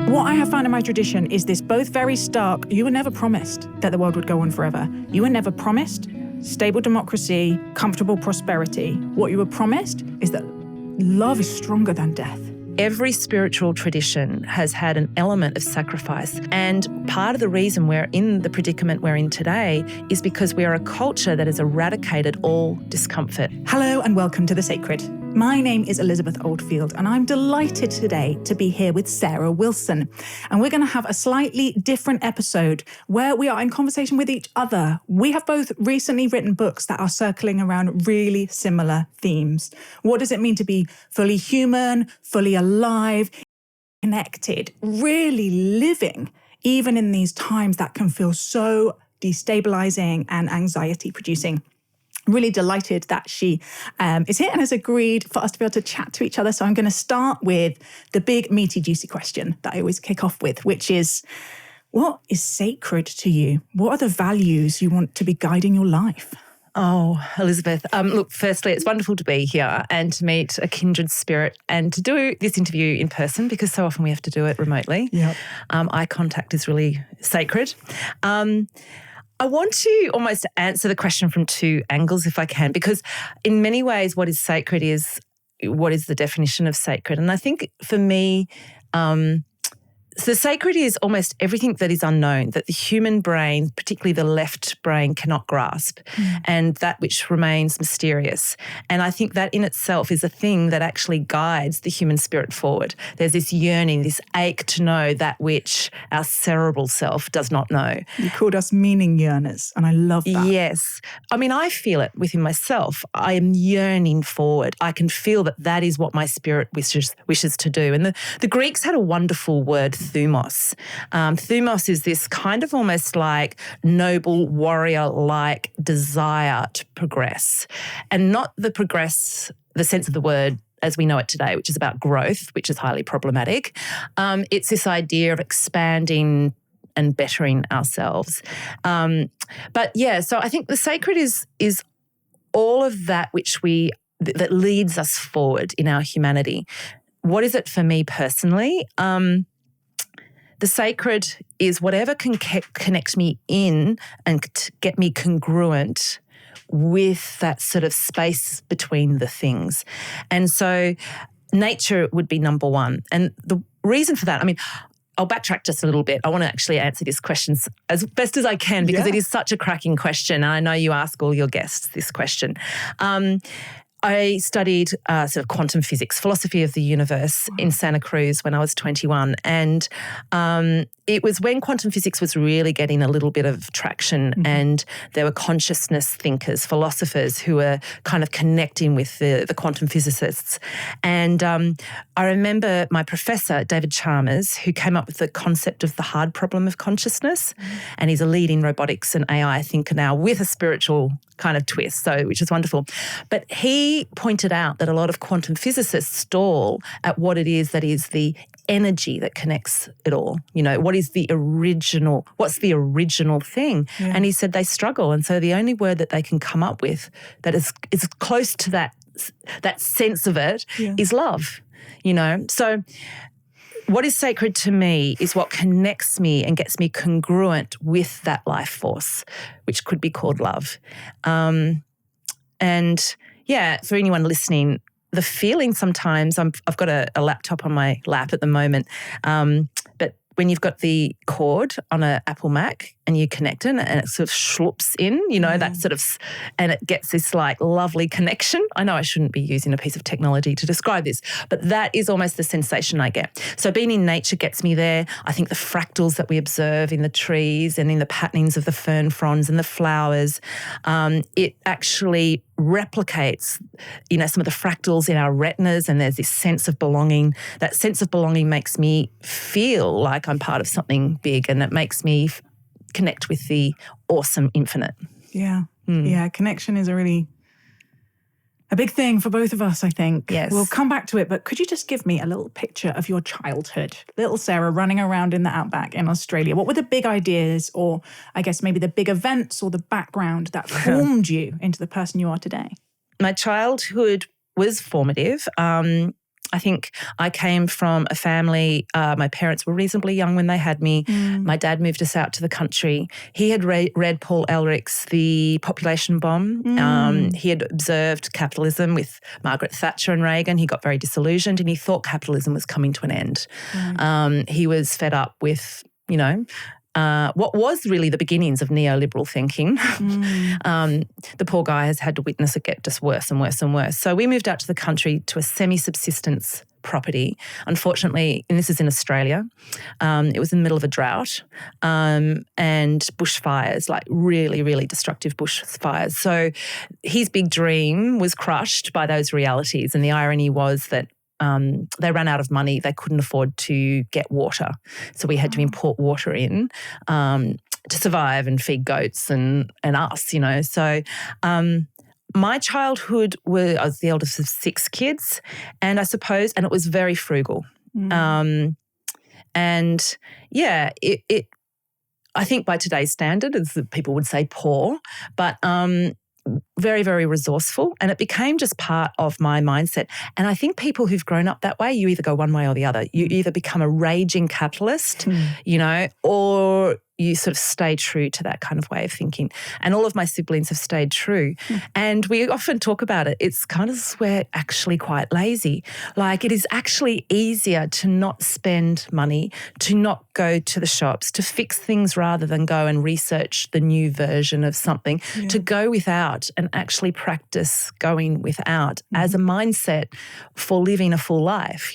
What I have found in my tradition is this both very stark, you were never promised that the world would go on forever. You were never promised stable democracy, comfortable prosperity. What you were promised is that love is stronger than death. Every spiritual tradition has had an element of sacrifice. And part of the reason we're in the predicament we're in today is because we are a culture that has eradicated all discomfort. Hello and welcome to The Sacred. My name is Elizabeth Oldfield and I'm delighted today to be here with Sarah Wilson. And we're going to have a slightly different episode where we are in conversation with each other. We have both recently written books that are circling around really similar themes. What does it mean to be fully human, fully alive, connected, really living, even in these times that can feel so destabilizing and anxiety-producing? Really delighted that she is here and has agreed for us to be able to chat to each other. So I'm going to start with the big, meaty, juicy question that I always kick off with, which is, what is sacred to you? What are the values you want to be guiding your life? Oh, Elizabeth, look, firstly, it's wonderful to be here and to meet a kindred spirit and to do this interview in person because so often we have to do it remotely. Yep. Eye contact is really sacred. I want to almost answer the question from two angles if I can, because in many ways what is sacred is what is the definition of sacred. And I think for me, so sacred is almost everything that is unknown, that the human brain, particularly the left brain, cannot grasp, and that which remains mysterious. And I think that in itself is a thing that actually guides the human spirit forward. There's this yearning, this ache to know that which our cerebral self does not know. You called us meaning yearners, and I love that. Yes. I mean, I feel it within myself. I am yearning forward. I can feel that that is what my spirit wishes to do. And the Greeks had a wonderful word, thumos. Thumos is this kind of almost like noble warrior-like desire to progress, and not the sense of the word as we know it today, which is about growth, which is highly problematic. It's this idea of expanding and bettering ourselves. But yeah, so I think the sacred is all of that which that leads us forward in our humanity. What is it for me personally? The sacred is whatever can connect me in and get me congruent with that sort of space between the things. And so nature would be number one. And the reason for that, I mean, I'll backtrack just a little bit. I want to actually answer these questions as best as I can because it is such a cracking question. And I know you ask all your guests this question. I studied sort of quantum physics, philosophy of the universe in Santa Cruz when I was 21. And it was when quantum physics was really getting a little bit of traction and there were consciousness thinkers, philosophers who were kind of connecting with the quantum physicists. And I remember my professor, David Chalmers, who came up with the concept of the hard problem of consciousness. And he's a leading robotics and AI thinker now with a spiritual kind of twist, which is wonderful. But he pointed out that a lot of quantum physicists stall at what it is that is the energy that connects it all. You know, what's the original thing? Yeah. And he said they struggle. And so the only word that they can come up with that is close to that sense of it is love, you know. So what is sacred to me is what connects me and gets me congruent with that life force, which could be called love. And yeah, for anyone listening, the feeling sometimes, I've got a laptop on my lap at the moment, but when you've got the cord on an Apple Mac and you connect it and it sort of sloops in, you know, that sort of, and it gets this like lovely connection. I know I shouldn't be using a piece of technology to describe this, but that is almost the sensation I get. So being in nature gets me there. I think the fractals that we observe in the trees and in the patternings of the fern fronds and the flowers, it actually replicates, you know, some of the fractals in our retinas, and there's this sense of belonging. That sense of belonging makes me feel like I'm part of something big, and it makes me connect with the awesome infinite. Yeah. Yeah, connection is a big thing for both of us, I think. Yes. We'll come back to it, but could you just give me a little picture of your childhood? Little Sarah running around in the outback in Australia. What were the big ideas, or I guess maybe the big events or the background that formed you into the person you are today? My childhood was formative. I think I came from a family, my parents were reasonably young when they had me. My dad moved us out to the country. He had read Paul Ehrlich's The Population Bomb. He had observed capitalism with Margaret Thatcher and Reagan. He got very disillusioned and he thought capitalism was coming to an end. He was fed up with, what was really the beginnings of neoliberal thinking. The poor guy has had to witness it get just worse and worse and worse. So we moved out to the country to a semi-subsistence property. Unfortunately, and this is in Australia, it was in the middle of a drought and bushfires, like really, really destructive bushfires. So his big dream was crushed by those realities. And the irony was that they ran out of money. They couldn't afford to get water. So we had to import water in to survive and feed goats and us, So my childhood I was the eldest of 6 kids, and I suppose, and it was very frugal. I think by today's standard, as people would say, poor, but very, very resourceful, and it became just part of my mindset. And I think people who've grown up that way, you either go one way or the other. You either become a raging capitalist, or you sort of stay true to that kind of way of thinking. And all of my siblings have stayed true. And we often talk about it. It's kind of we're actually quite lazy. Like, it is actually easier to not spend money, to not go to the shops, to fix things rather than go and research the new version of something, to go without and actually practice going without as a mindset for living a full life,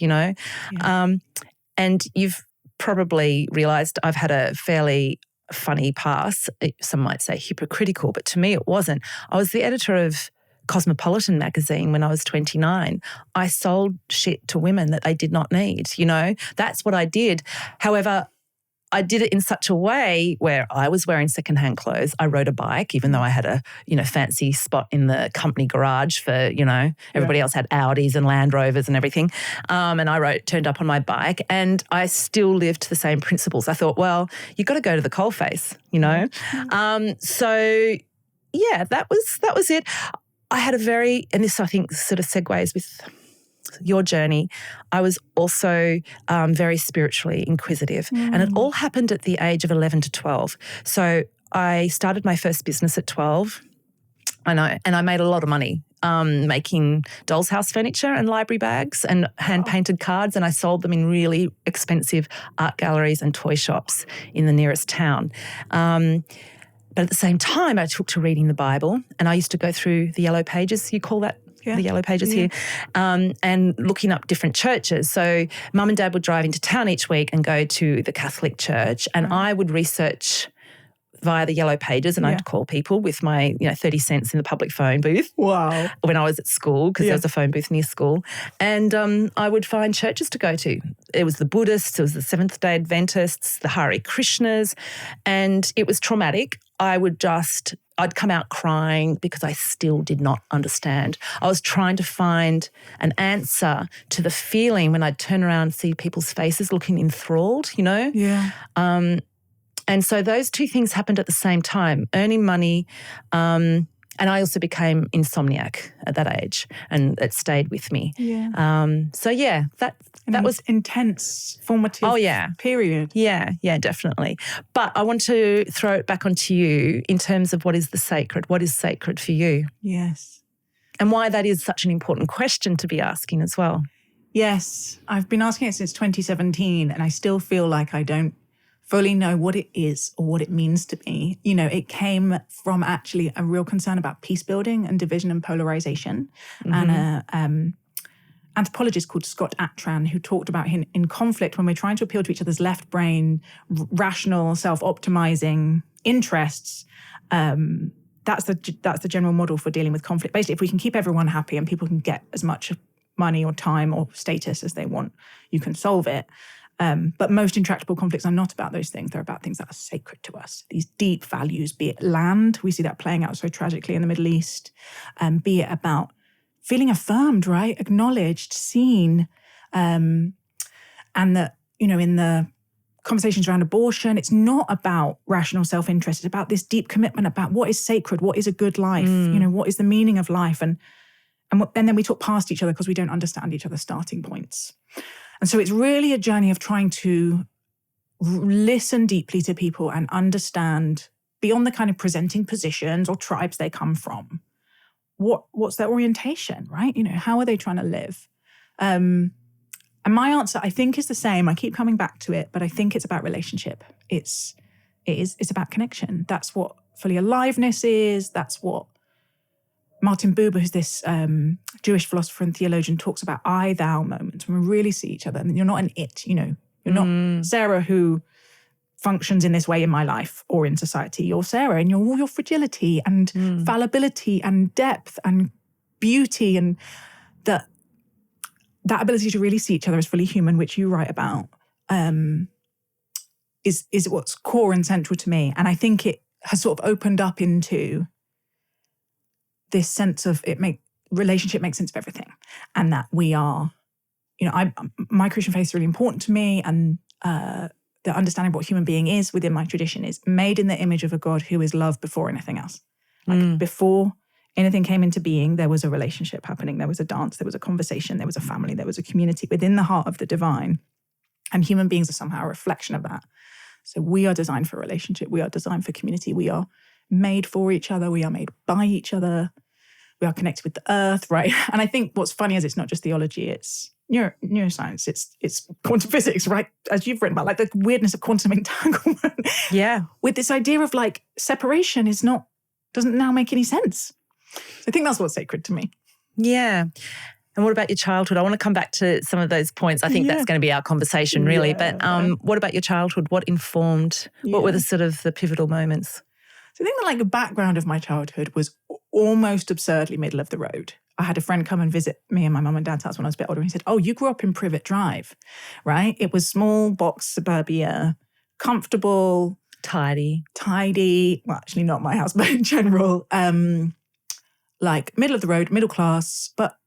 And you've probably realised I've had a fairly funny past. Some might say hypocritical, but to me it wasn't. I was the editor of Cosmopolitan magazine when I was 29. I sold shit to women that they did not need, That's what I did. However, I did it in such a way where I was wearing secondhand clothes. I rode a bike, even though I had a, fancy spot in the company garage for, everybody else had Audis and Land Rovers and everything. And I turned up on my bike, and I still lived the same principles. I thought, well, you've got to go to the coalface, that was it. I had and this I think sort of segues with your journey. I was also very spiritually inquisitive, and it all happened at the age of 11 to 12. So I started my first business at 12, and I made a lot of money making doll's house furniture and library bags and hand-painted cards, and I sold them in really expensive art galleries and toy shops in the nearest town. But at the same time, I took to reading the Bible, and I used to go through the yellow pages, you call that? The yellow pages here, and looking up different churches. So Mum and Dad would drive into town each week and go to the Catholic church, and I would research via the yellow pages, and I'd call people with my 30 cents in the public phone booth. Wow. When I was at school, because there was a phone booth near school. And I would find churches to go to. It was the Buddhists, it was the Seventh-day Adventists, the Hare Krishnas, and it was traumatic. I'd come out crying because I still did not understand. I was trying to find an answer to the feeling when I'd turn around and see people's faces looking enthralled, Yeah. And so those two things happened at the same time, earning money, and I also became insomniac at that age, and it stayed with me. Yeah. That was intense, formative period. Yeah, definitely. But I want to throw it back onto you in terms of what is the sacred? What is sacred for you? Yes. And why that is such an important question to be asking as well. Yes. I've been asking it since 2017, and I still feel like I don't fully know what it is or what it means to me. It came from actually a real concern about peace building and division and polarization. And an anthropologist called Scott Atran, who talked about in conflict, when we're trying to appeal to each other's left brain, rational, self-optimizing interests, that's the general model for dealing with conflict. Basically, if we can keep everyone happy and people can get as much money or time or status as they want, you can solve it. But most intractable conflicts are not about those things. They're about things that are sacred to us. These deep values, be it land, we see that playing out so tragically in the Middle East, be it about feeling affirmed, right? Acknowledged, seen, and that, in the conversations around abortion, it's not about rational self-interest. It's about this deep commitment about what is sacred, what is a good life, what is the meaning of life. And And then we talk past each other because we don't understand each other's starting points. And so it's really a journey of trying to listen deeply to people and understand beyond the kind of presenting positions or tribes they come from. What's their orientation, right? How are they trying to live? And my answer, I think, is the same. I keep coming back to it, but I think it's about relationship. It's about connection. That's what fully aliveness is. That's what Martin Buber, who's this Jewish philosopher and theologian, talks about I-thou moments, when we really see each other. And you're not an it, you're not Sarah who functions in this way in my life or in society. You're Sarah and all your fragility and fallibility and depth and beauty, and that ability to really see each other as fully human, which you write about, is what's core and central to me. And I think it has sort of opened up into this sense of relationship makes sense of everything, and that we are, my Christian faith is really important to me, and the understanding of what human being is within my tradition is made in the image of a God who is love before anything else. Before anything came into being, there was a relationship happening, there was a dance, there was a conversation, there was a family, there was a community within the heart of the divine, and human beings are somehow a reflection of that. So we are designed for relationship, we are designed for community, we are made for each other, we are made by each other, we are connected with the earth, right? And I think what's funny is it's not just theology, it's neuroscience, it's quantum physics, right? As you've written about, like the weirdness of quantum entanglement. Yeah. With this idea of like separation doesn't now make any sense. So I think that's what's sacred to me. Yeah. And what about your childhood? I want to come back to some of those points. I think that's going to be our conversation, really. But what about your childhood? What informed, what were the sort of the pivotal moments? So I think the background of my childhood was almost absurdly middle of the road. I had a friend come and visit me and my mum and dad's house when I was a bit older. And he said, "Oh, you grew up in Privet Drive," right? It was small box suburbia, comfortable. Tidy. Well, actually not my house, but in general, like middle of the road, middle class. But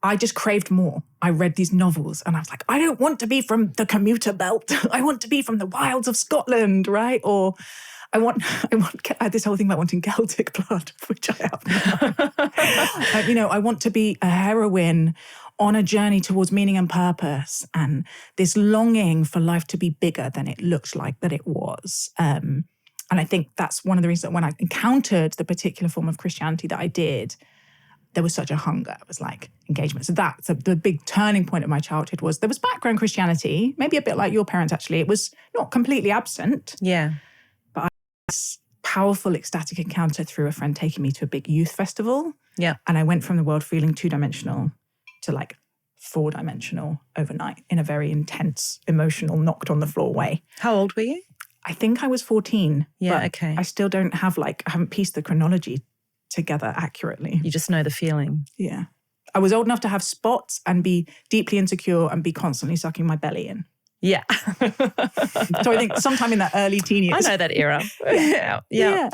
I just craved more. I read these novels and I was like, I don't want to be from the commuter belt. I want to be from the wilds of Scotland, right? Or I had this whole thing about wanting Celtic blood, which I have now. I want to be a heroine on a journey towards meaning and purpose, and this longing for life to be bigger than it looks like that it was. And I think that's one of the reasons that when I encountered the particular form of Christianity that I did, there was such a hunger. It was like engagement. So that's the big turning point of my childhood. Was there was background Christianity, maybe a bit like your parents actually. It was not completely absent. Yeah. But I had this powerful ecstatic encounter through a friend taking me to a big youth festival. Yeah. And I went from the world feeling 2-dimensional to like 4-dimensional overnight in a very intense, emotional, knocked on the floor way. How old were you? I think I was 14. Yeah, okay. I still don't have I haven't pieced the chronology together accurately. You just know the feeling. Yeah. I was old enough to have spots and be deeply insecure and be constantly sucking my belly in. Yeah. So I think sometime in that early teen years. I know that era. Yeah.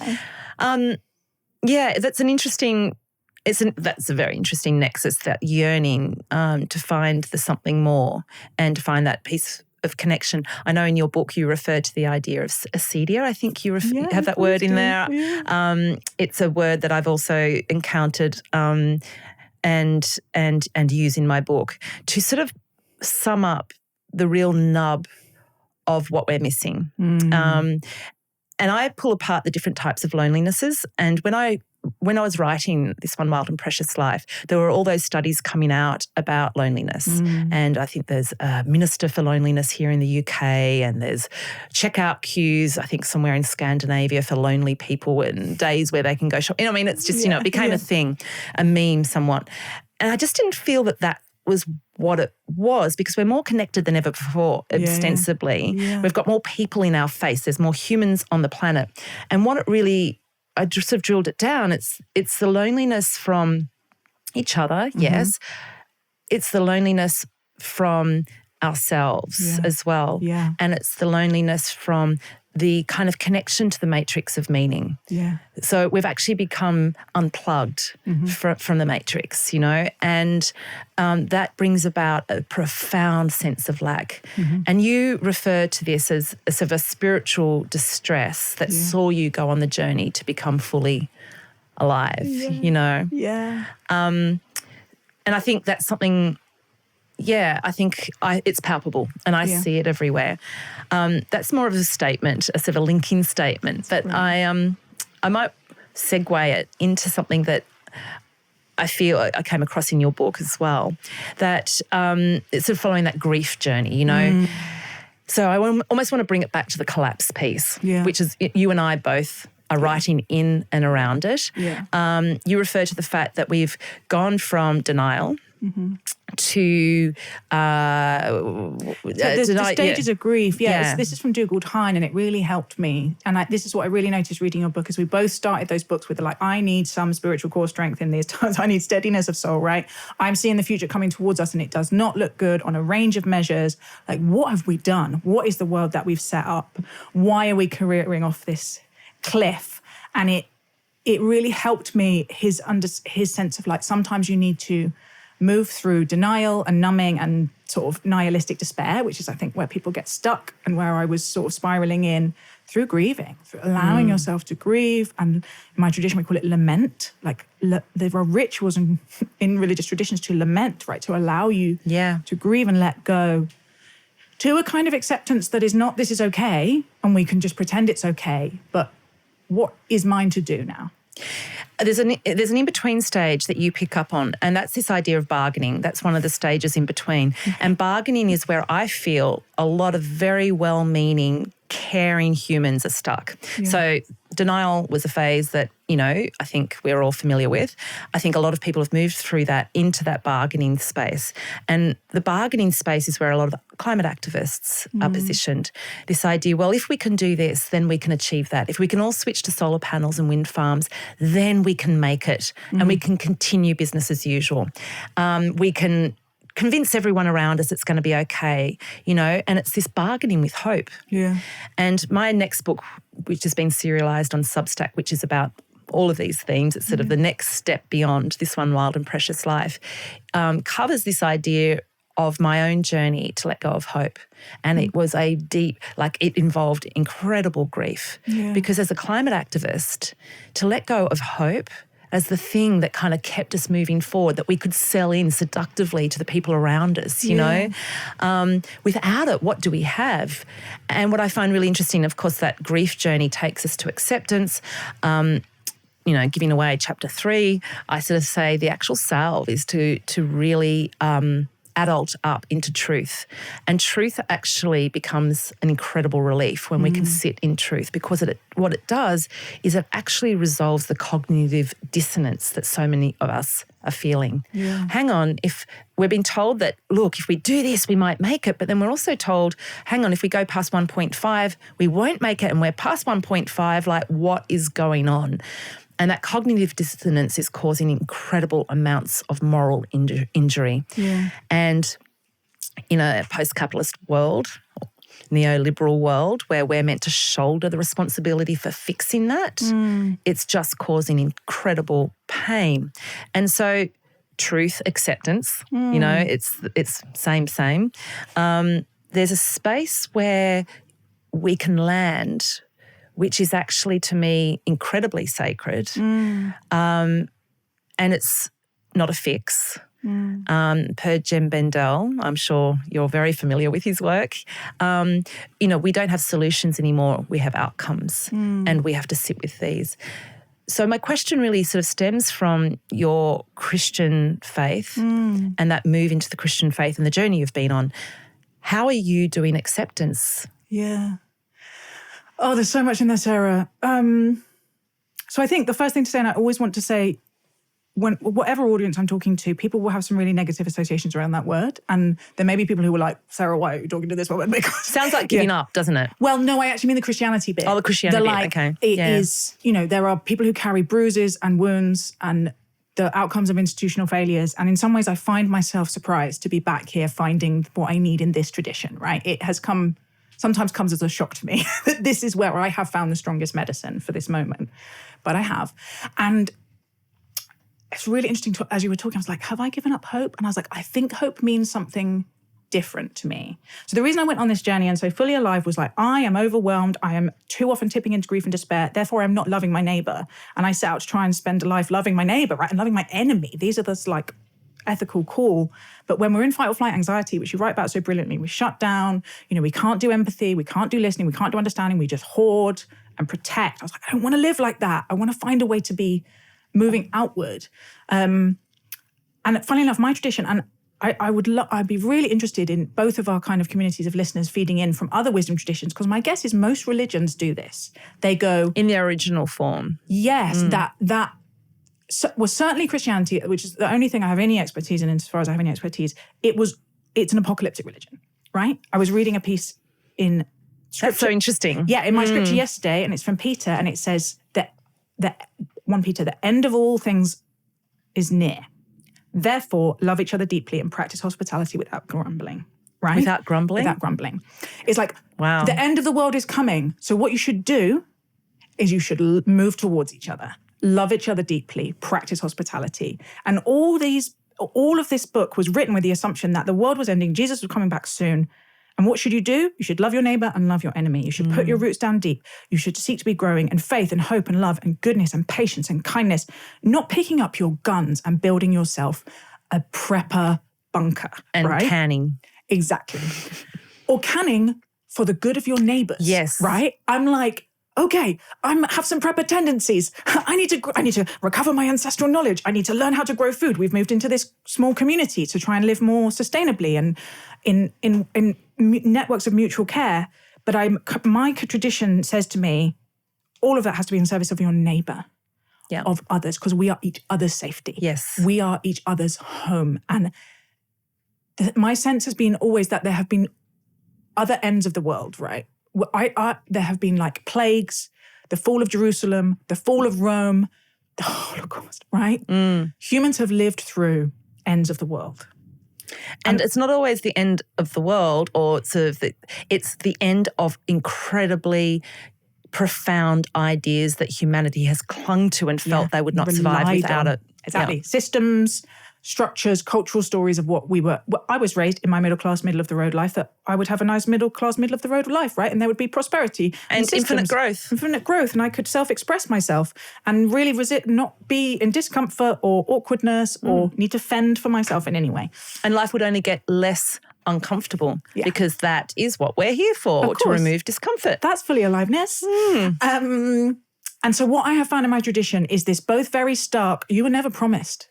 That's an interesting, that's a very interesting nexus, that yearning to find the something more and to find that piece of connection. I know in your book you refer to the idea of acedia. I think you have that word in there. Yeah. It's a word that I've also encountered and use in my book to sort of sum up the real nub of what we're missing. And I pull apart the different types of lonelinesses. And when I was writing this One Wild and Precious Life, there were all those studies coming out about loneliness. And I think there's a minister for loneliness here in the UK, and there's checkout queues, I think somewhere in Scandinavia, for lonely people, and days where they can go shopping. It's just, it became a thing, a meme somewhat. And I just didn't feel that was what it was, because we're more connected than ever before, ostensibly. Yeah. We've got more people in our face. There's more humans on the planet. And what it really, I just sort of drilled it down, it's the loneliness from each other, yes. It's the loneliness from ourselves as well. Yeah. And it's the loneliness from the kind of connection to the matrix of meaning. Yeah. So we've actually become unplugged from the matrix, and that brings about a profound sense of lack. And you refer to this as sort of a spiritual distress that saw you go on the journey to become fully alive, you know. Yeah. And I think that's something, I think it's palpable and I see it everywhere. That's more of a statement, a sort of a linking statement. But I might segue it into something that I feel I came across in your book as well, that it's sort of following that grief journey, you know. So I almost want to bring it back to the collapse piece, which is you and I both are writing in and around it. Yeah. You refer to the fact that we've gone from denial to the stages of grief. This is from Dougal Tyne, and it really helped me. And this is what I really noticed reading your book, is we both started those books with like, I need some spiritual core strength in these times. I need steadiness of soul, right? I'm seeing the future coming towards us and it does not look good on a range of measures. Like, what have we done? What is the world that we've set up? Why are we careering off this cliff? And it really helped me, his sense of like, sometimes you need to move through denial and numbing and sort of nihilistic despair, which is, I think, where people get stuck and where I was sort of spiraling in, through grieving, through allowing yourself to grieve. And in my tradition, we call it lament. Like there are rituals in religious traditions to lament, right? To allow you to grieve and let go, to a kind of acceptance that is not, this is okay, and we can just pretend it's okay, but what is mine to do now? There's an in-between stage that you pick up on, and that's this idea of bargaining. That's one of the stages in between. And bargaining is where I feel a lot of very well-meaning, caring humans are stuck. Yeah. So denial was a phase that, you know, I think we're all familiar with. I think a lot of people have moved through that into that bargaining space. And the bargaining space is where a lot of climate activists are positioned. This idea, well, if we can do this, then we can achieve that. If we can all switch to solar panels and wind farms, then we can make it and we can continue business as usual. We can convince everyone around us it's going to be okay, you know, and it's this bargaining with hope. Yeah. And my next book, which has been serialised on Substack, which is about all of these themes, it's sort of the next step beyond this one wild and precious life, covers this idea of my own journey to let go of hope. And it was a deep, like it involved incredible grief. Yeah. Because as a climate activist, to let go of hope as the thing that kind of kept us moving forward, that we could sell in seductively to the people around us, you know. Without it, what do we have? And what I find really interesting, of course, that grief journey takes us to acceptance. You know, giving away chapter 3, I sort of say the actual salve is to really adult up into truth. And truth actually becomes an incredible relief when we can sit in truth, because what it does is it actually resolves the cognitive dissonance that so many of us are feeling. Yeah. Hang on, if we're being told that, look, if we do this, we might make it, but then we're also told, hang on, if we go past 1.5, we won't make it, and we're past 1.5, like what is going on? And that cognitive dissonance is causing incredible amounts of moral injury. Yeah. And in a post-capitalist world, neoliberal world, where we're meant to shoulder the responsibility for fixing that, it's just causing incredible pain. And so truth, acceptance, you know, it's same. There's a space where we can land, which is actually, to me, incredibly sacred. And it's not a fix. Per Jem Bendel, I'm sure you're very familiar with his work, you know, we don't have solutions anymore, we have outcomes, and we have to sit with these. So my question really sort of stems from your Christian faith and that move into the Christian faith and the journey you've been on. How are you doing acceptance? Yeah. Oh, there's so much in there, Sarah. So I think the first thing to say, and I always want to say, whatever audience I'm talking to, people will have some really negative associations around that word. And there may be people who are like, Sarah, why are you talking to this woman? Because sounds like giving up, doesn't it? Well, no, I actually mean the Christianity bit. Oh, the Christianity bit, okay. It is, you know, there are people who carry bruises and wounds and the outcomes of institutional failures. And in some ways, I find myself surprised to be back here finding what I need in this tradition, right? It has sometimes comes as a shock to me that this is where I have found the strongest medicine for this moment. But I have. And it's really interesting, as you were talking, I was like, have I given up hope? And I was like, I think hope means something different to me. So the reason I went on this journey and so fully alive was like, I am overwhelmed. I am too often tipping into grief and despair. Therefore, I'm not loving my neighbor. And I set out to try and spend a life loving my neighbor, right? And loving my enemy. These are the like ethical call. But when we're in fight or flight anxiety, which you write about so brilliantly, we shut down, we can't do empathy, we can't do listening, we can't do understanding, we just hoard and protect. I was like, I don't want to live like that. I want to find a way to be moving outward. And funnily enough, my tradition, and I'd be really interested in both of our kind of communities of listeners feeding in from other wisdom traditions, because my guess is most religions do this. They go in their original form. Yes, that was certainly Christianity, which is the only thing I have any expertise in, as far as I have any expertise. It's an apocalyptic religion, right? I was reading a piece in scripture. That's so interesting. Yeah, in my scripture yesterday, and it's from Peter, and it says that 1 Peter, the end of all things is near. Therefore, love each other deeply and practice hospitality without grumbling, right? Without grumbling? Without grumbling. It's like, wow, the end of the world is coming. So what you should do is you should move towards each other, love each other deeply, practice hospitality. And all of this book was written with the assumption that the world was ending, Jesus was coming back soon. And what should you do? You should love your neighbor and love your enemy. You should put your roots down deep. You should seek to be growing in faith and hope and love and goodness and patience and kindness, not picking up your guns and building yourself a prepper bunker. And right? canning. Exactly. Or canning for the good of your neighbors. Yes. Right? I'm like, okay, I have some prepper tendencies. I need to recover my ancestral knowledge. I need to learn how to grow food. We've moved into this small community to try and live more sustainably and in networks of mutual care. But my tradition says to me, all of that has to be in service of your neighbor, of others, because we are each other's safety. Yes. We are each other's home. And my sense has been always that there have been other ends of the world, right? There have been like plagues, the fall of Jerusalem, the fall of Rome, the Holocaust, right? Humans have lived through ends of the world. And it's not always the end of the world, or it's the end of incredibly profound ideas that humanity has clung to and felt they would not survive without it. Exactly. Yeah. Systems, structures, cultural stories of what we were. I was raised in my middle-class, middle-of-the-road life that I would have a nice middle-class, middle-of-the-road life, right? And there would be prosperity. And infinite growth. Infinite growth. And I could self-express myself and really not be in discomfort or awkwardness or need to fend for myself in any way. And life would only get less uncomfortable because that is what we're here for, to remove discomfort. That's fully aliveness. And so what I have found in my tradition is this both very stark, you were never promised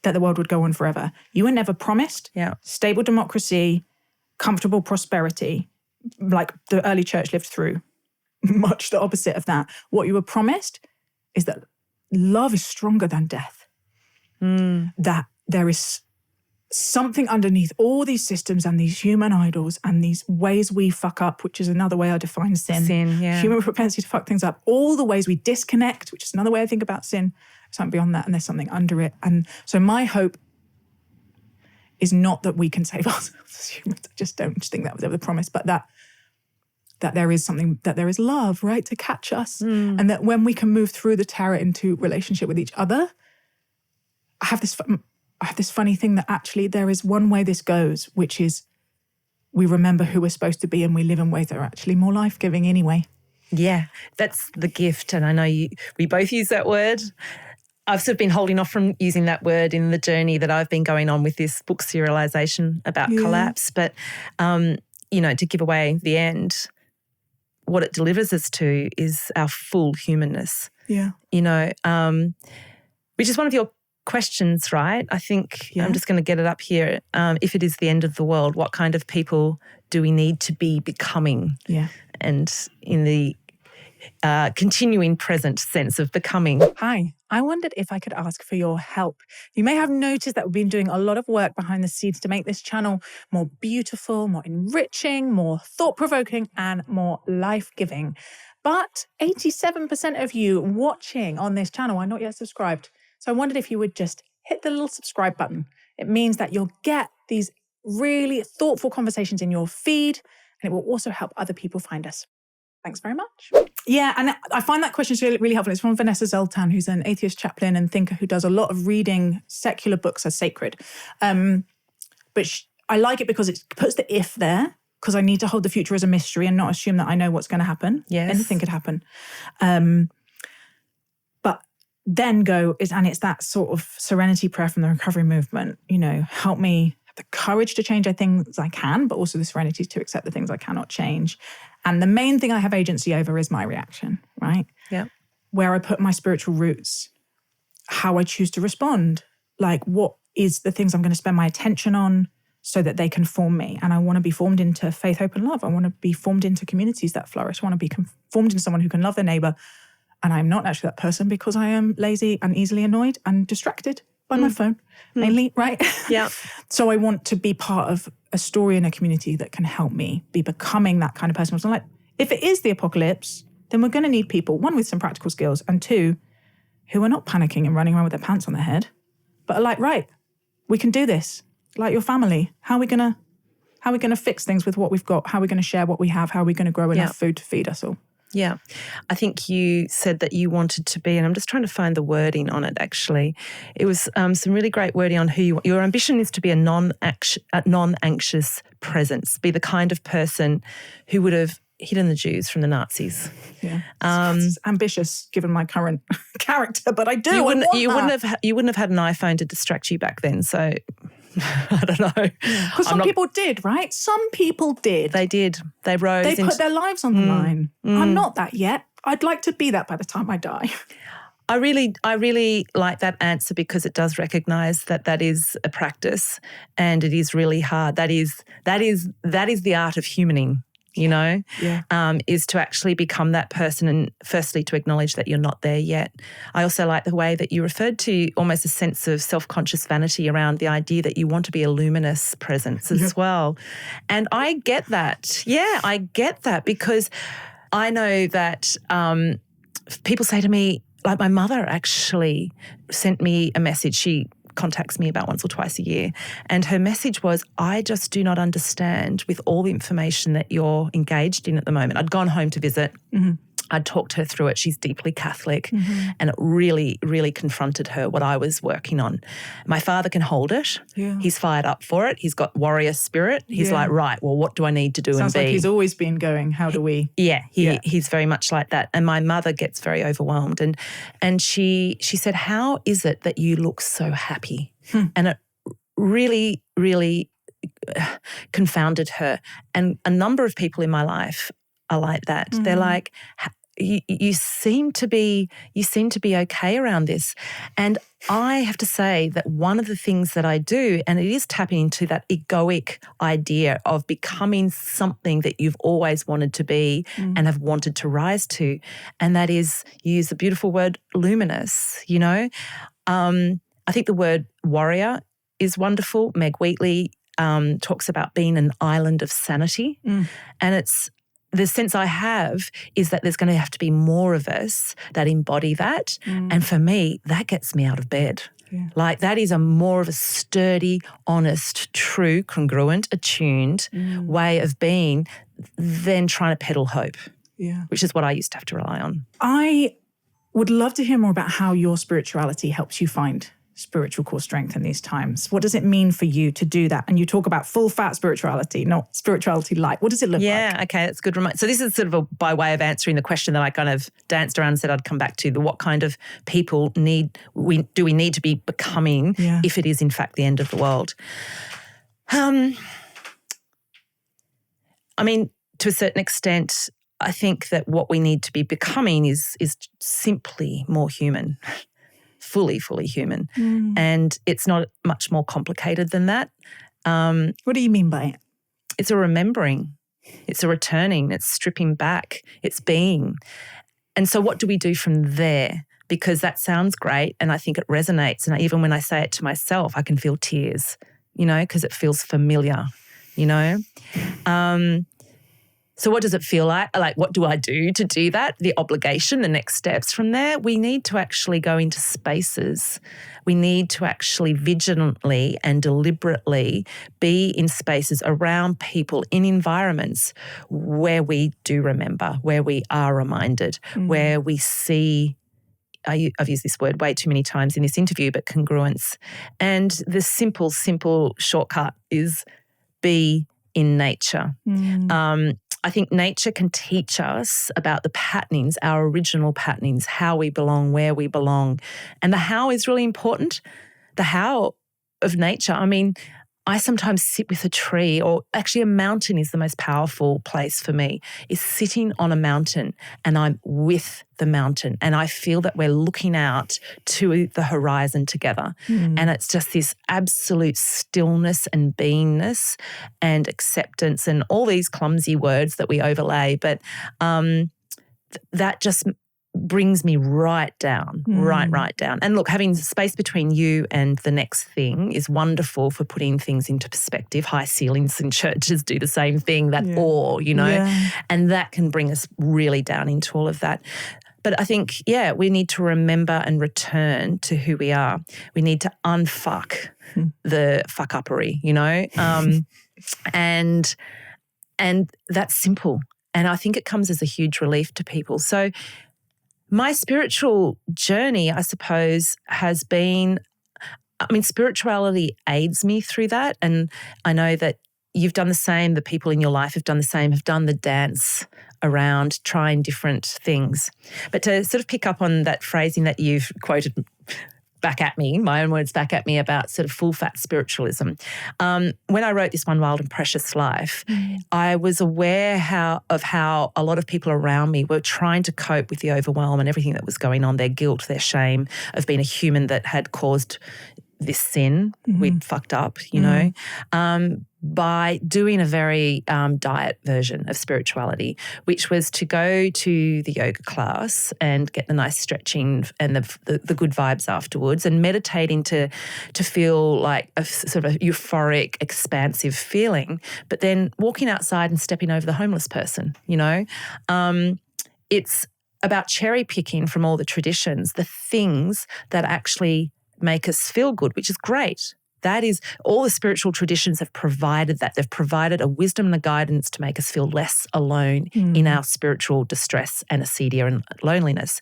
that the world would go on forever. You were never promised stable democracy, comfortable prosperity, like the early church lived through. Much the opposite of that. What you were promised is that love is stronger than death. That there is something underneath all these systems and these human idols and these ways we fuck up, which is another way I define sin. Human propensity to fuck things up. All the ways we disconnect, which is another way I think about sin. Something beyond that, and there's something under it. And so my hope is not that we can save ourselves as humans. I just don't think that was ever the promise, but that there is something, that there is love, right, to catch us. And that when we can move through the terror into relationship with each other, I have this funny thing that actually there is one way this goes, which is we remember who we're supposed to be and we live in ways that are actually more life-giving anyway. Yeah, that's the gift. And I know we both use that word. I've sort of been holding off from using that word in the journey that I've been going on with this book serialization about collapse. But, to give away the end, what it delivers us to is our full humanness. Yeah. Which is one of your questions, right? I think I'm just going to get it up here. If it is the end of the world, what kind of people do we need to be becoming? Yeah. And in the continuing present sense of becoming. Hi, I wondered if I could ask for your help. You may have noticed that we've been doing a lot of work behind the scenes to make this channel more beautiful, more enriching, more thought-provoking, and more life-giving. But 87% of you watching on this channel are not yet subscribed. So I wondered if you would just hit the little subscribe button. It means that you'll get these really thoughtful conversations in your feed, and it will also help other people find us. Thanks very much. Yeah, and I find that question really, really helpful. It's from Vanessa Zoltan, who's an atheist chaplain and thinker who does a lot of reading secular books as sacred. But I like it because it puts the if there, because I need to hold the future as a mystery and not assume that I know what's going to happen. Yes. Anything could happen. But then it's that sort of serenity prayer from the recovery movement, help me have the courage to change the things I can, but also the serenity to accept the things I cannot change. And the main thing I have agency over is my reaction, right? Yeah. Where I put my spiritual roots, how I choose to respond, like what is the things I'm going to spend my attention on so that they can form me. And I want to be formed into faith, hope, and love. I want to be formed into communities that flourish. I want to be formed into someone who can love their neighbor. And I'm not actually that person because I am lazy and easily annoyed and distracted by my phone, mainly, right? Yeah. So I want to be part of a story in a community that can help me be becoming that kind of person. So like, if it is the apocalypse, then we're going to need people, one, with some practical skills, and two, who are not panicking and running around with their pants on their head, but are like, right, we can do this. Like your family, how are we gonna fix things with what we've got? How are we going to share what we have? How are we going to grow enough food to feed us all? Yeah. I think you said that you wanted to be, and I'm just trying to find the wording on it actually. It was some really great wording on who your ambition is to be a non-anxious presence, be the kind of person who would have hidden the Jews from the Nazis. Yeah. It's ambitious given my current character, but I do. You wouldn't have had an iPhone to distract you back then, so I don't know. Because some people did, right? Some people did. They did. They rose. They put their lives on the line. I'm not that yet. I'd like to be that by the time I die. I really like that answer because it does recognise that is a practice and it is really hard. That is the art of humaning. Is to actually become that person and firstly to acknowledge that you're not there yet. I also like the way that you referred to almost a sense of self-conscious vanity around the idea that you want to be a luminous presence as well. And I get that. Yeah, I get that because I know that people say to me, like my mother actually sent me a message. She contacts me about once or twice a year. And her message was, I just do not understand with all the information that you're engaged in at the moment. I'd gone home to visit. Mm-hmm. I'd talked her through it. She's deeply Catholic and it really, really confronted her what I was working on. My father can hold it. Yeah. He's fired up for it. He's got warrior spirit. He's like, right, well, what do I need to do and be? Sounds like he's always been going, how do we? Yeah, he's very much like that. And my mother gets very overwhelmed. And she said, how is it that you look so happy? And it really, really confounded her. And a number of people in my life are like that. They're like, you seem to be okay around this. And I have to say that one of the things that I do, and it is tapping into that egoic idea of becoming something that you've always wanted to be and have wanted to rise to, and that is, you use the beautiful word luminous, I think the word warrior is wonderful. Meg Wheatley talks about being an island of sanity, and it's the sense I have is that there's going to have to be more of us that embody that. And for me, that gets me out of bed. Yeah. Like that is a more of a sturdy, honest, true, congruent, attuned way of being than trying to peddle hope, which is what I used to have to rely on. I would love to hear more about how your spirituality helps you find spiritual core strength in these times. What does it mean for you to do that? And you talk about full fat spirituality, not spirituality light. What does it look like? Yeah, okay, that's a good reminder. So this is sort of by way of answering the question that I kind of danced around and said I'd come back to, what kind of people do we need to be becoming if it is in fact the end of the world? I mean, to a certain extent, I think that what we need to be becoming is simply more human. Fully human. And it's not much more complicated than that. What do you mean by it? It's a remembering. It's a returning. It's stripping back. It's being. And so what do we do from there? Because that sounds great and I think it resonates. And even when I say it to myself, I can feel tears, because it feels familiar, So what does it feel like? Like, what do I do to do that? The obligation, the next steps from there, we need to actually go into spaces. We need to actually vigilantly and deliberately be in spaces around people, in environments where we do remember, where we are reminded, where we see, I've used this word way too many times in this interview, but congruence. And the simple shortcut is be in nature. I think nature can teach us about the patterns, our original patterns, how we belong, where we belong. And the how is really important. The how of nature. I mean, I sometimes sit with a tree, or actually a mountain is the most powerful place for me, is sitting on a mountain and I'm with the mountain and I feel that we're looking out to the horizon together. And it's just this absolute stillness and beingness and acceptance and all these clumsy words that we overlay. But that just brings me right down, right down. And look, having space between you and the next thing is wonderful for putting things into perspective. High ceilings in churches do the same thing, that awe, you know, and that can bring us really down into all of that. But I think, we need to remember and return to who we are. We need to unfuck the fuck-uppery, you know, and that's simple. And I think it comes as a huge relief to people. So my spiritual journey, I suppose, has been, spirituality aids me through that. And I know that you've done the same, the people in your life have done the same, have done the dance around trying different things. But to sort of pick up on that phrasing that you've quoted back at me, my own words back at me about sort of full-fat spiritualism. When I wrote this One Wild and Precious Life, I was aware of how a lot of people around me were trying to cope with the overwhelm and everything that was going on, their guilt, their shame of being a human that had caused this sin we'd fucked up, you know, by doing a very diet version of spirituality, which was to go to the yoga class and get the nice stretching and the good vibes afterwards, and meditating to feel like a sort of euphoric, expansive feeling, but then walking outside and stepping over the homeless person, you know. It's about cherry picking from all the traditions, the things that actually make us feel good, which is great. That is, all the spiritual traditions have provided that. They've provided a wisdom and a guidance to make us feel less alone in our spiritual distress and acedia and loneliness.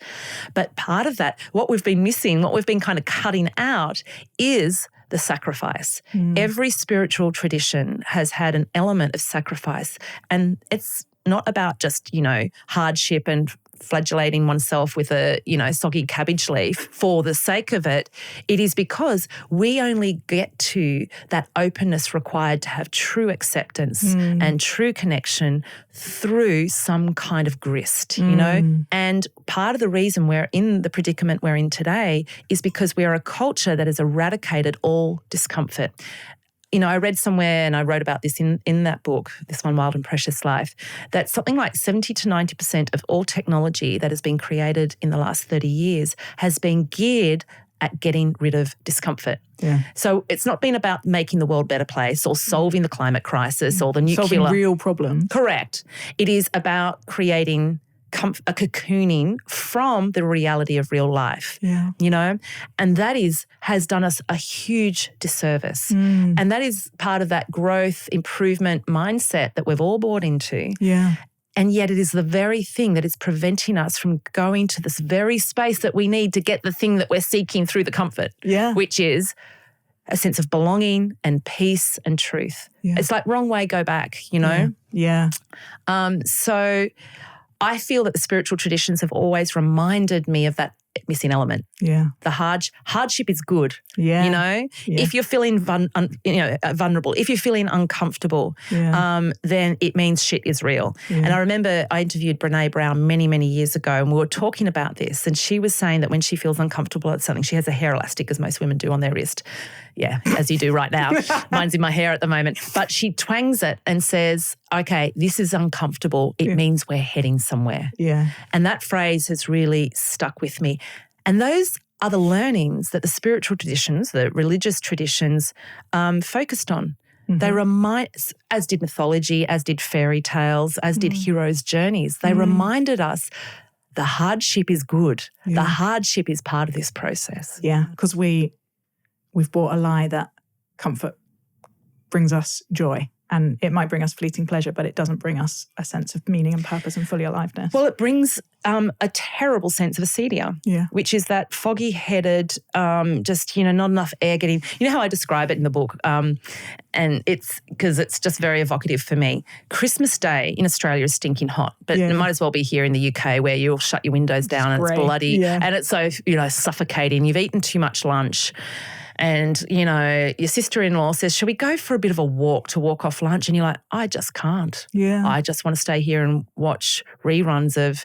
But part of that, what we've been missing, what we've been kind of cutting out, is the sacrifice. Every spiritual tradition has had an element of sacrifice, and it's not about just, you know, hardship and flagellating oneself with a, you know, soggy cabbage leaf for the sake of it. It is because we only get to that openness required to have true acceptance and true connection through some kind of grist, you know. And part of the reason we're in the predicament we're in today is because we are a culture that has eradicated all discomfort. You know, I read somewhere, and I wrote about this in that book, This One Wild and Precious Life, that something like 70 to 90% of all technology that has been created in the last 30 years has been geared at getting rid of discomfort. Yeah. So it's not been about making the world a better place or solving the climate crisis or the nuclear... Solving real problems. Correct. It is about creating a cocooning from the reality of real life, you know, and that has done us a huge disservice. And that is part of that growth, improvement mindset that we've all bought into. Yeah. And yet it is the very thing that is preventing us from going to this very space that we need to get the thing that we're seeking through the comfort, which is a sense of belonging and peace and truth. It's like wrong way, go back, you know? So I feel that the spiritual traditions have always reminded me of that missing element. The hardship is good. You know, if you're feeling vulnerable, if you're feeling uncomfortable, then it means shit is real. And I remember I interviewed Brene Brown many, many years ago, and we were talking about this, and she was saying that when she feels uncomfortable at something, she has a hair elastic, as most women do, on their wrist. Yeah, as you do right now. Mine's in my hair at the moment. But she twangs it and says, okay, this is uncomfortable. It means we're heading somewhere. And that phrase has really stuck with me. And those are the learnings that the spiritual traditions, the religious traditions focused on. They remind, as did mythology, as did fairy tales, as did heroes' journeys. They reminded us the hardship is good. The hardship is part of this process. Because we've bought a lie that comfort brings us joy. And it might bring us fleeting pleasure, but it doesn't bring us a sense of meaning and purpose and fully aliveness. Well, it brings a terrible sense of acedia, which is that foggy-headed, just, not enough air getting. You know how I describe it in the book? And it's because it's just very evocative for me. Christmas Day in Australia is stinking hot, but it might as well be here in the UK where you'll shut your windows down and it's bloody and it's so, suffocating. You've eaten too much lunch. And, your sister-in-law says, shall we go for a bit of a walk to walk off lunch? And you're like, I just can't. Yeah. I just want to stay here and watch reruns of,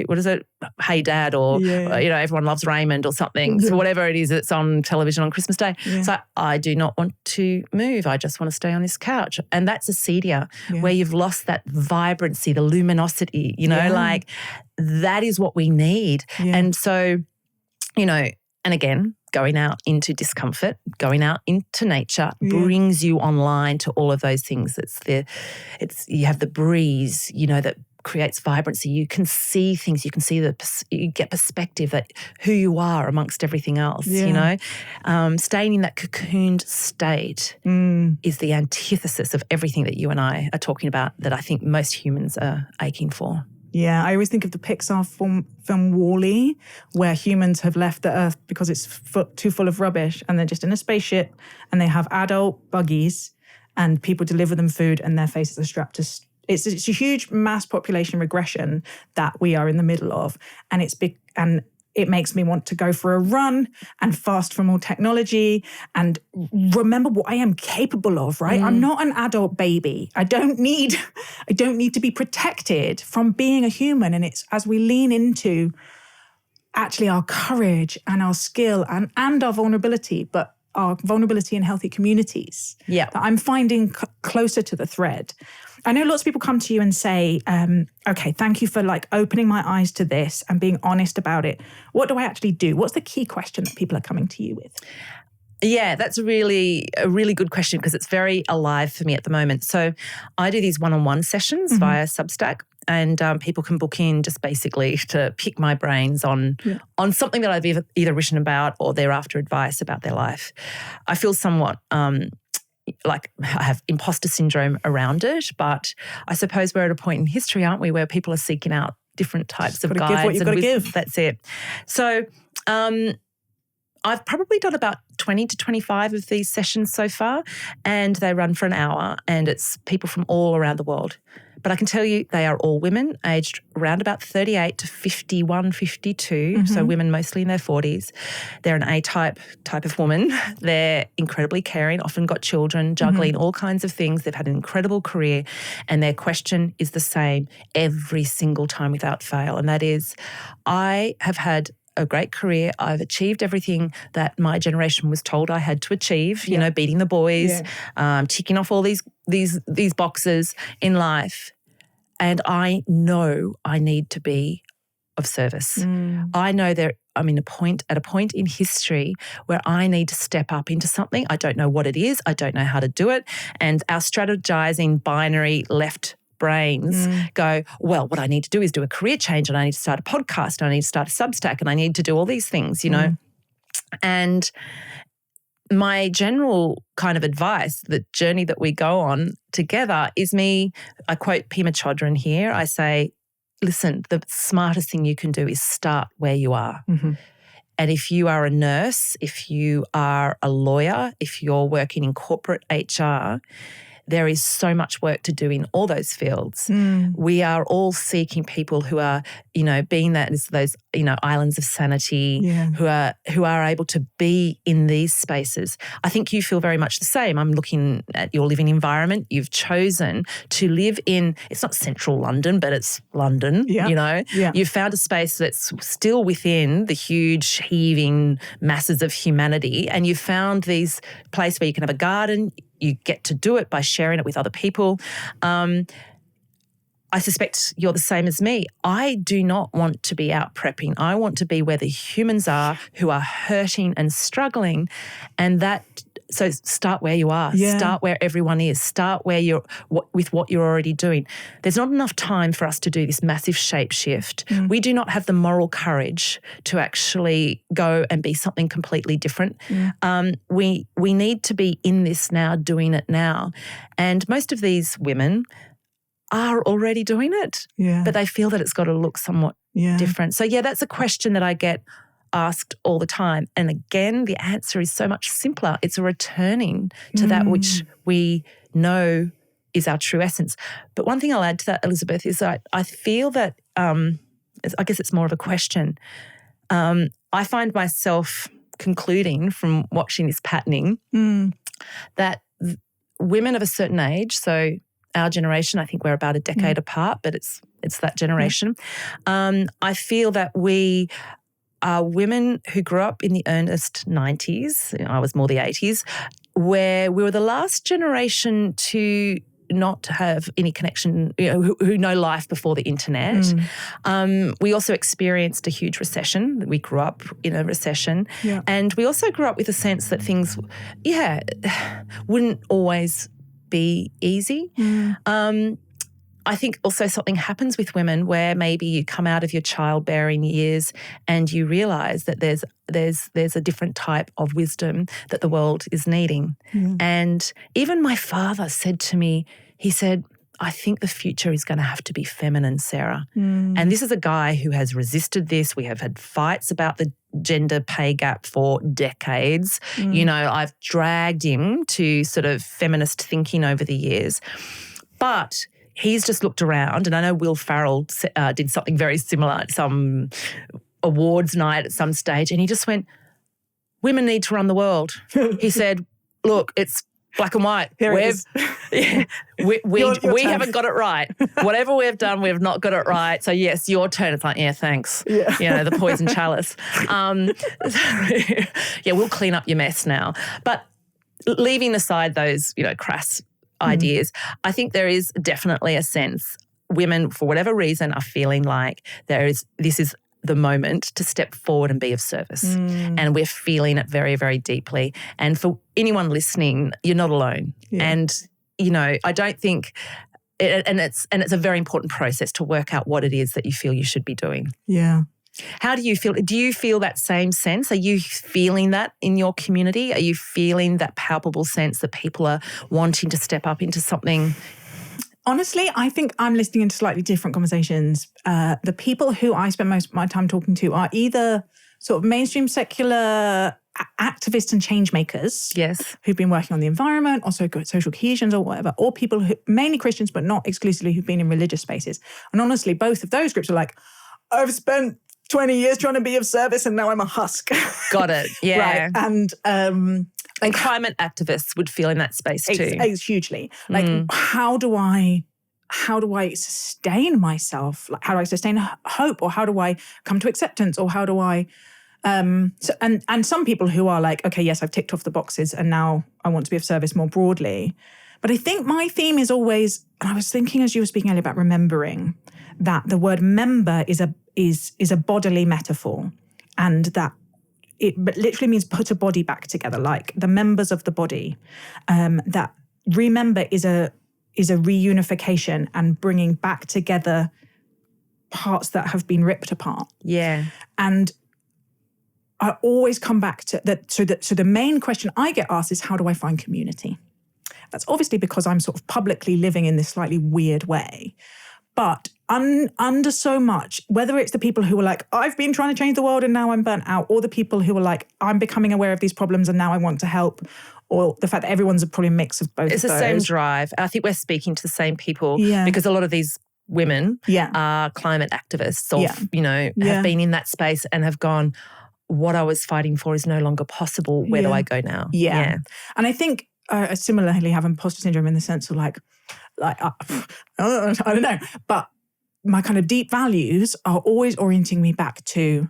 what is it? Hey Dad, or, Everyone Loves Raymond or something. So whatever it is that's on television on Christmas Day. Yeah. So I do not want to move. I just want to stay on this couch. And that's acedia, where you've lost that vibrancy, the luminosity, like that is what we need. Yeah. And so, and again, going out into discomfort, going out into nature brings you online to all of those things. You have the breeze, that creates vibrancy. You can see things. You can see you get perspective that who you are amongst everything else. Staying in that cocooned state is the antithesis of everything that you and I are talking about. That I think most humans are aching for. Yeah, I always think of the Pixar film WALL-E, where humans have left the Earth because it's too full of rubbish, and they're just in a spaceship, and they have adult buggies, and people deliver them food, and their faces are strapped to. It's a huge mass population regression that we are in the middle of, and it's big, and it makes me want to go for a run and fast from all technology and remember what I am capable of, right? I'm not an adult baby. I don't need to be protected from being a human. And it's as we lean into actually our courage and our skill and our vulnerability, but our vulnerability in healthy communities that I'm finding closer to the thread. I know lots of people come to you and say, okay, thank you for opening my eyes to this and being honest about it. What do I actually do? What's the key question that people are coming to you with? Yeah, that's a really good question because it's very alive for me at the moment. So I do these one-on-one sessions via Substack, and people can book in just basically to pick my brains on something that I've either written about or they're after advice about their life. I feel somewhat like I have imposter syndrome around it, but I suppose we're at a point in history, aren't we, where people are seeking out different types of guides. Give what you've got to give. That's it. So I've probably done about 20 to 25 of these sessions so far, and they run for an hour, and it's people from all around the world. But I can tell you they are all women aged around about 38 to 51, 52, so women mostly in their 40s. They're an A-type of woman. They're incredibly caring, often got children, juggling all kinds of things. They've had an incredible career, and their question is the same every single time without fail, and that is, I have had a great career. I've achieved everything that my generation was told I had to achieve, beating the boys, ticking off all these boxes in life. And I know I need to be of service. I know I'm at a point in history where I need to step up into something. I don't know what it is. I don't know how to do it. And our strategizing binary left brains go, well, what I need to do is do a career change, and I need to start a podcast, and I need to start a Substack, and I need to do all these things, And my general kind of advice, the journey that we go on together is I quote Pema Chodron here. I say, listen, the smartest thing you can do is start where you are. And if you are a nurse, if you are a lawyer, if you're working in corporate HR, there is so much work to do in all those fields. We are all seeking people who are, being those islands of sanity, who are able to be in these spaces. I think you feel very much the same. I'm looking at your living environment. You've chosen to live in, it's not central London, but it's London, You've found a space that's still within the huge heaving masses of humanity, and you've found these place where you can have a garden. You get to do it by sharing it with other people. I suspect you're the same as me. I do not want to be out prepping. I want to be where the humans are who are hurting and struggling, and that So start where you are. Yeah. Start where everyone is. Start where with what you're already doing. There's not enough time for us to do this massive shape shift. We do not have the moral courage to actually go and be something completely different. We need to be in this now, doing it now. And most of these women are already doing it, but they feel that it's got to look somewhat different. So that's a question that I get asked all the time. And again, the answer is so much simpler. It's a returning to that which we know is our true essence. But one thing I'll add to that, Elizabeth, is that I feel that, I guess it's more of a question. I find myself concluding from watching this patterning that women of a certain age, so our generation, I think we're about a decade apart, but it's that generation. I feel that we are women who grew up in the earnest 90s, I was more the 80s, where we were the last generation to not have any connection, who know life before the internet. We also experienced a huge recession. We grew up in a recession. And we also grew up with a sense that things, wouldn't always be easy. I think also something happens with women where maybe you come out of your childbearing years and you realise that there's a different type of wisdom that the world is needing. And even my father said to me, he said, I think the future is going to have to be feminine, Sarah. And this is a guy who has resisted this. We have had fights about the gender pay gap for decades. I've dragged him to sort of feminist thinking over the years. But he's just looked around, and I know Will Farrell did something very similar at some awards night at some stage, and he just went, women need to run the world. He said, look, it's black and white. We haven't got it right. Whatever we've done, we've not got it right. So yes, your turn. It's like, thanks. The poison chalice. We'll clean up your mess now. But leaving aside those, crass ideas, I think there is definitely a sense women, for whatever reason, are feeling like this is the moment to step forward and be of service. And we're feeling it very, very deeply. And for anyone listening, you're not alone. And, I don't think, and it's a very important process to work out what it is that you feel you should be doing. How do you feel? Do you feel that same sense? Are you feeling that in your community? Are you feeling that palpable sense that people are wanting to step up into something? Honestly, I think I'm listening into slightly different conversations. The people who I spend most of my time talking to are either sort of mainstream secular activists and change makers, who've been working on the environment, also social cohesions or whatever, or people who, mainly Christians, but not exclusively, who've been in religious spaces. And honestly, both of those groups are like, I've spent 20 years trying to be of service and now I'm a husk. Got it. Yeah. Right. And climate activists would feel in that space too. It's hugely. Like, how do I sustain myself? Like, how do I sustain hope? Or how do I come to acceptance? Or how do I, and some people who are like, okay, yes, I've ticked off the boxes and now I want to be of service more broadly. But I think my theme is always, and I was thinking as you were speaking earlier about remembering, that the word member is a bodily metaphor, and that it literally means put a body back together, like the members of the body. That remember is a reunification and bringing back together parts that have been ripped apart. And I always come back to that. So the main question I get asked is, how do I find community? That's obviously because I'm sort of publicly living in this slightly weird way. But under so much, whether it's the people who are like, I've been trying to change the world and now I'm burnt out, or the people who are like, I'm becoming aware of these problems and now I want to help, or the fact that everyone's probably a mix of both. It's the same drive. I think we're speaking to the same people because a lot of these women are climate activists or, have been in that space and have gone, what I was fighting for is no longer possible. Where do I go now? And I think I similarly have imposter syndrome in the sense of like I don't know, but my kind of deep values are always orienting me back to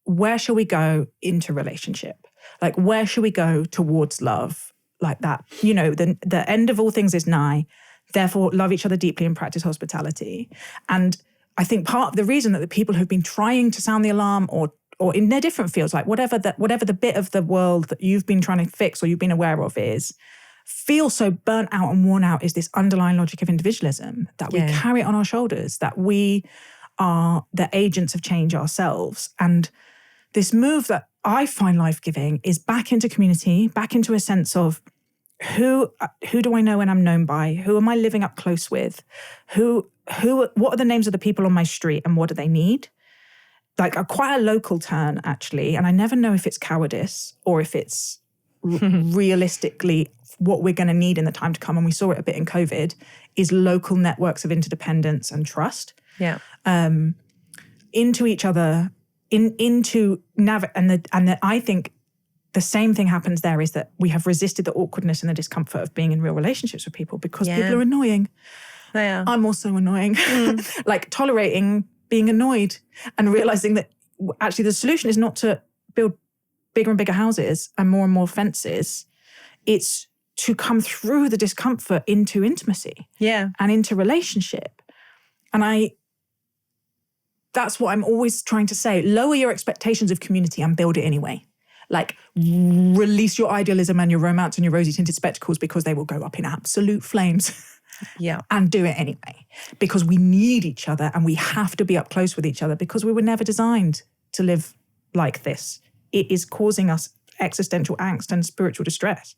where shall we go into relationship? Like, where shall we go towards love? Like that, the end of all things is nigh. Therefore, love each other deeply and practice hospitality. And I think part of the reason that the people who've been trying to sound the alarm or or in their different fields, like whatever the bit of the world that you've been trying to fix or you've been aware of is, feel so burnt out and worn out is this underlying logic of individualism that we carry on our shoulders, that we are the agents of change ourselves. And this move that I find life-giving is back into community, back into a sense of who do I know when I'm known by? Who am I living up close with? What are the names of the people on my street and what do they need? Like quite a local turn, actually. And I never know if it's cowardice or if it's realistically what we're going to need in the time to come. And we saw it a bit in COVID, is local networks of interdependence and trust. Yeah. Into each other, I think the same thing happens there, is that we have resisted the awkwardness and the discomfort of being in real relationships with people because people are annoying. They are. I'm also annoying. Like tolerating being annoyed and realizing that actually the solution is not to build bigger and bigger houses and more fences. It's to come through the discomfort into intimacy and into relationship. And that's what I'm always trying to say. Lower your expectations of community and build it anyway. Like release your idealism and your romance and your rosy tinted spectacles because they will go up in absolute flames. And do it anyway. Because we need each other and we have to be up close with each other because we were never designed to live like this. It is causing us existential angst and spiritual distress.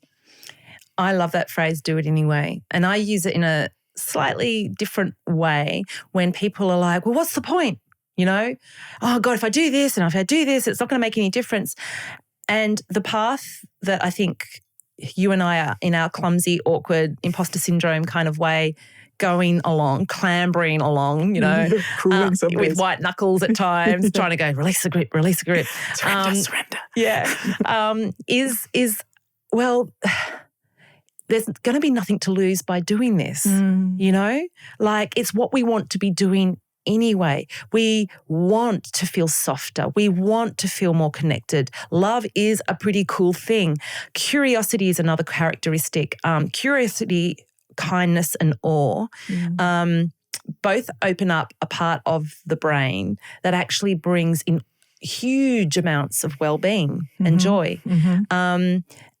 I love that phrase, do it anyway. And I use it in a slightly different way when people are like, well, what's the point? You know, oh God, if I do this and if I do this, it's not going to make any difference. And the path that I think you and I are in our clumsy, awkward, imposter syndrome kind of way, going along, clambering along, you know, with white knuckles at times, trying to go, release the grip. Surrender. Well, there's going to be nothing to lose by doing this, you know? Like it's what we want to be doing anyway. We want to feel softer. We want to feel more connected. Love is a pretty cool thing. Curiosity is another characteristic. Curiosity, kindness and awe both open up a part of the brain that actually brings in huge amounts of well-being and joy.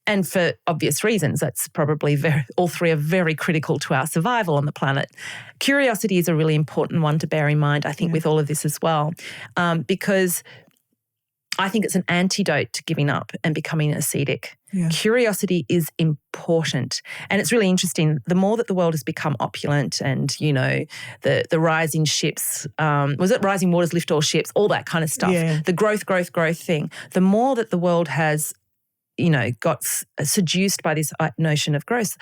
And for obvious reasons, that's probably all three are very critical to our survival on the planet. Curiosity is a really important one to bear in mind, I think, with all of this as well, because I think it's an antidote to giving up and becoming ascetic. Yeah. Curiosity is important. And it's really interesting. The more that the world has become opulent and, you know, the rising ships, was it rising waters lift all ships, all that kind of stuff, the growth thing, the more that the world has, you know, got seduced by this notion of growth,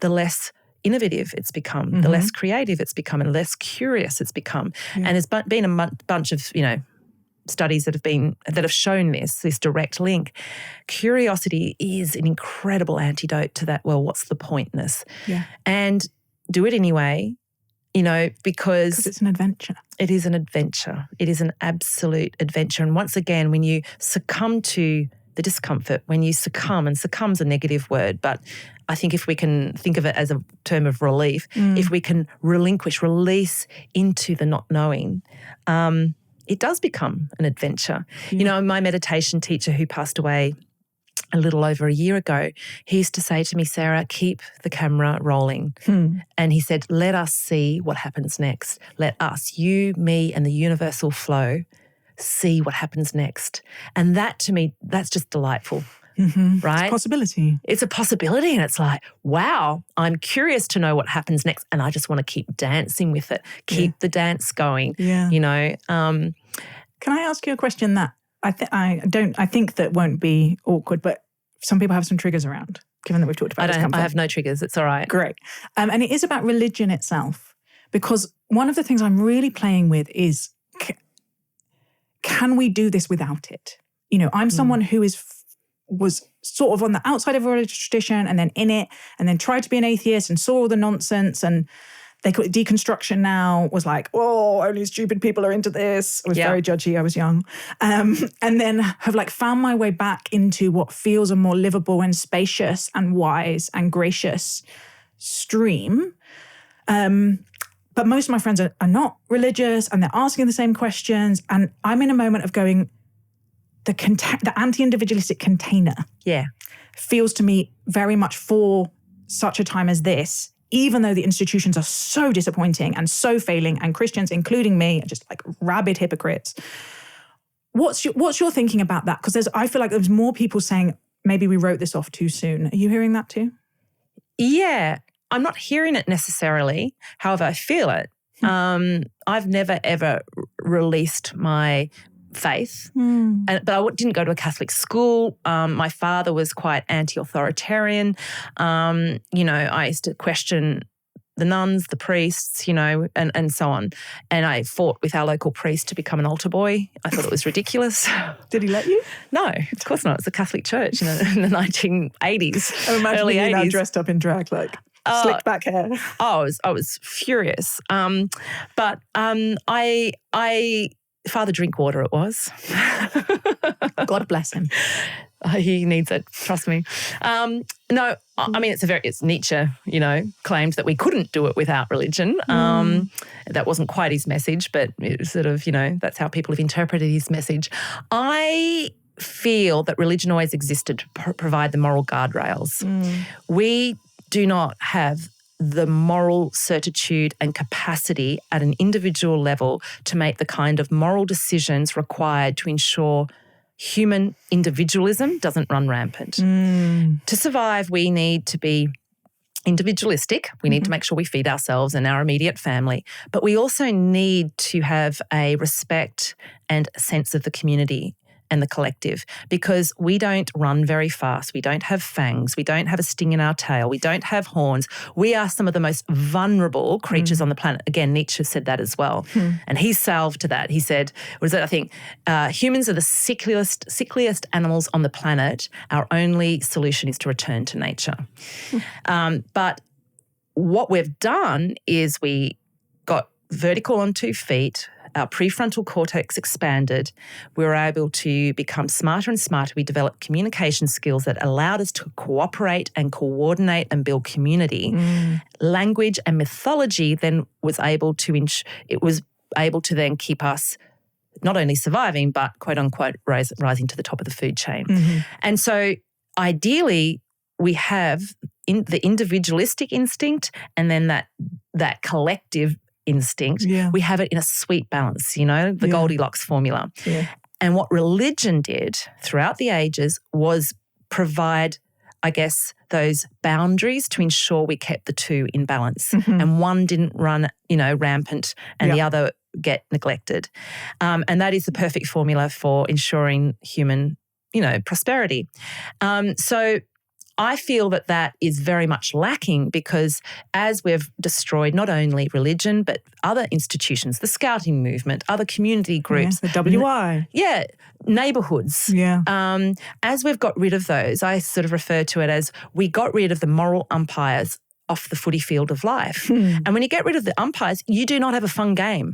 the less innovative it's become, the less creative it's become, and the less curious it's become. And there's been a bunch of, you know, studies that have shown this direct link. Curiosity is an incredible antidote to that, well, what's the pointness? Yeah. And do it anyway, you know, because it's an adventure. It is an adventure. It is an absolute adventure. And once again, when you succumb to the discomfort, when you succum's a negative word, but I think if we can think of it as a term of relief, if we can release into the not knowing, it does become an adventure. Yeah. You know, my meditation teacher who passed away a little over a year ago, he used to say to me, Sarah, keep the camera rolling. And he said, let us see what happens next. Let us, you, me, and the universal flow, see what happens next. And that to me, that's just delightful. Right? It's a possibility. It's a possibility. And it's like, wow, I'm curious to know what happens next. And I just want to keep dancing with it, keep the dance going, you know. Can I ask you a question that I think that won't be awkward, but some people have some triggers around, given that we've talked about discomfort. I have no triggers. It's all right. Great. And it is about religion itself, because one of the things I'm really playing with is, can we do this without it? You know, I'm someone who was sort of on the outside of a religious tradition and then in it, and then tried to be an atheist and saw all the nonsense, and they call it deconstruction now, was like, oh, only stupid people are into this. I was very judgy, I was young. And then have like found my way back into what feels a more livable and spacious and wise and gracious stream. But most of my friends are not religious, and they're asking the same questions. And I'm in a moment of going, the anti-individualistic container feels to me very much for such a time as this, even though the institutions are so disappointing and so failing, and Christians, including me, are just like rabid hypocrites. What's your thinking about that? Because I feel like there's more people saying maybe we wrote this off too soon. Are you hearing that too? Yeah, I'm not hearing it necessarily. However, I feel it. I've never ever released my faith, but I didn't go to a Catholic school. My father was quite anti-authoritarian. I used to question the nuns, the priests, and so on. And I fought with our local priest to become an altar boy. I thought it was ridiculous. Did he let you? No, of course not. It's a Catholic church in the 1980s, I'm imagining early you 80s. now dressed up in drag, like slicked back hair. I was furious. But Father Drinkwater it was. God bless him. He needs it, trust me. No, I mean, it's Nietzsche, claimed that we couldn't do it without religion. That wasn't quite his message, but it was sort of, that's how people have interpreted his message. I feel that religion always existed to provide the moral guardrails. We do not have the moral certitude and capacity at an individual level to make the kind of moral decisions required to ensure human individualism doesn't run rampant. To survive, we need to be individualistic. We need to make sure we feed ourselves and our immediate family, but we also need to have a respect and a sense of the community and the collective, because we don't run very fast. We don't have fangs. We don't have a sting in our tail. We don't have horns. We are some of the most vulnerable creatures on the planet. Again, Nietzsche said that as well. And he salved to that. He said, humans are the sickliest animals on the planet. Our only solution is to return to nature. But what we've done is we got vertical on 2 feet, our prefrontal cortex expanded. We were able to become smarter and smarter. We developed communication skills that allowed us to cooperate and coordinate and build community. Language and mythology then was able to then keep us not only surviving, but quote unquote rising to the top of the food chain. And so ideally, we have the individualistic instinct and then that collective instinct. We have it in a sweet balance, the Goldilocks formula. And what religion did throughout the ages was provide, I guess, those boundaries to ensure we kept the two in balance. And one didn't run, rampant and the other get neglected. And that is the perfect formula for ensuring human, prosperity. So I feel that is very much lacking, because as we've destroyed not only religion but other institutions, the scouting movement, other community groups. The WI. Neighbourhoods. As we've got rid of those, I sort of refer to it as we got rid of the moral umpires off the footy field of life. And when you get rid of the umpires, you do not have a fun game,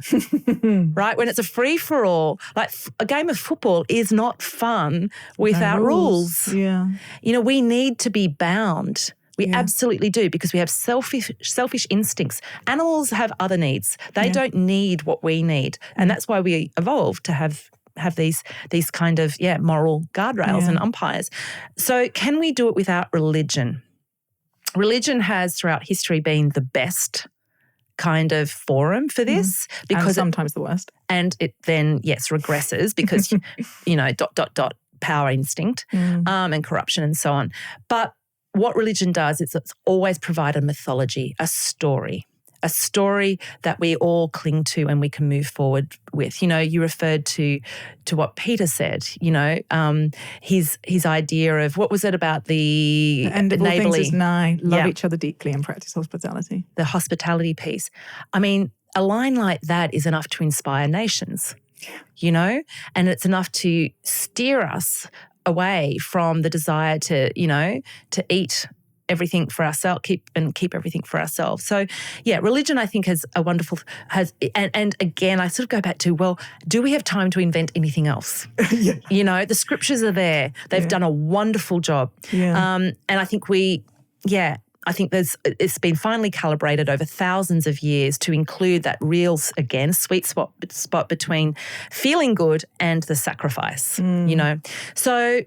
right? When it's a free-for-all, like a game of football is not fun without rules. We need to be bound. We absolutely do, because we have selfish instincts. Animals have other needs. They don't need what we need. And that's why we evolved to have these kind of, moral guardrails and umpires. So can we do it without religion? Religion has throughout history been the best kind of forum for this, because and sometimes the worst. And it then regresses because power instinct and corruption and so on. But what religion does is it's always provided mythology, a story that we all cling to and we can move forward with. You referred to what Peter said, his idea of, what was it about the end of all things is nigh, love each other deeply and practice hospitality. The hospitality piece. I mean, a line like that is enough to inspire nations, and it's enough to steer us away from the desire to eat everything for ourselves, keep everything for ourselves. So, religion I think has and again, I sort of go back to, well, do we have time to invent anything else? The scriptures are there. They've done a wonderful job. And I think I think it's been finally calibrated over thousands of years to include that real, again, sweet spot between feeling good and the sacrifice, you know. So,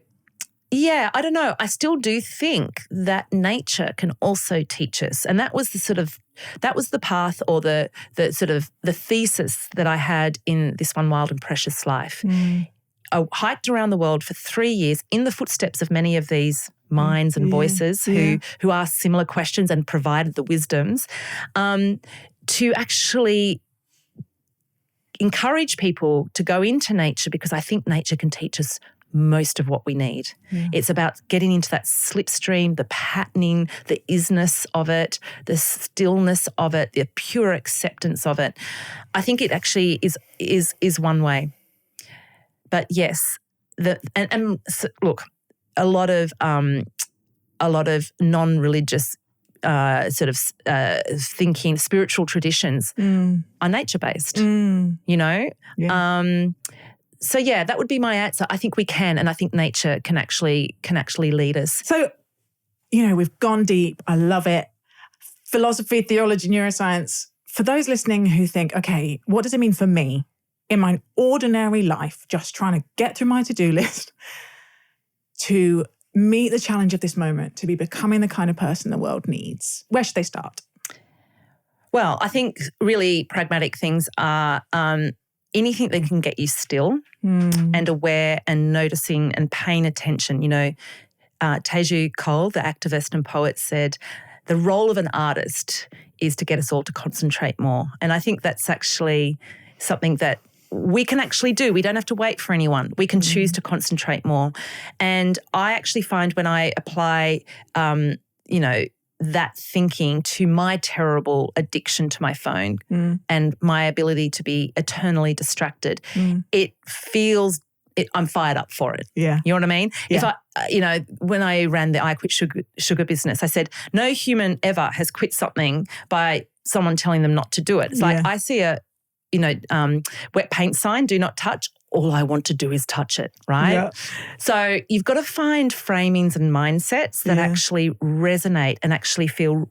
yeah, I don't know. I still do think that nature can also teach us. And that was the path, or the thesis that I had in This One Wild and Precious Life. I hiked around the world for 3 years in the footsteps of many of these minds and voices who asked similar questions and provided the wisdoms, to actually encourage people to go into nature, because I think nature can teach us most of what we need. It's about getting into that slipstream, the patterning, the isness of it, the stillness of it, the pure acceptance of it. I think it actually is one way. But yes, look, a lot of non-religious thinking, spiritual traditions are nature-based. You know. Yeah. So yeah, that would be my answer. I think we can, and I think nature can actually lead us. So, you know, we've gone deep. I love it. Philosophy, theology, neuroscience. For those listening who think, okay, what does it mean for me in my ordinary life, just trying to get through my to-do list, to meet the challenge of this moment, to be becoming the kind of person the world needs? Where should they start? Well, I think really pragmatic things are anything that can get you still and aware and noticing and paying attention. You know, Teju Cole, the activist and poet, said, the role of an artist is to get us all to concentrate more. And I think that's actually something that we can actually do. We don't have to wait for anyone. We can choose to concentrate more. And I actually find when I apply, that thinking to my terrible addiction to my phone and my ability to be eternally distracted, it feels, I'm fired up for it. Yeah. You know what I mean? Yeah. If when I ran the I Quit Sugar business, I said, no human ever has quit something by someone telling them not to do it. It's like I see a, wet paint sign, do not touch. All I want to do is touch it, right? Yeah. So you've got to find framings and mindsets that actually resonate and actually feel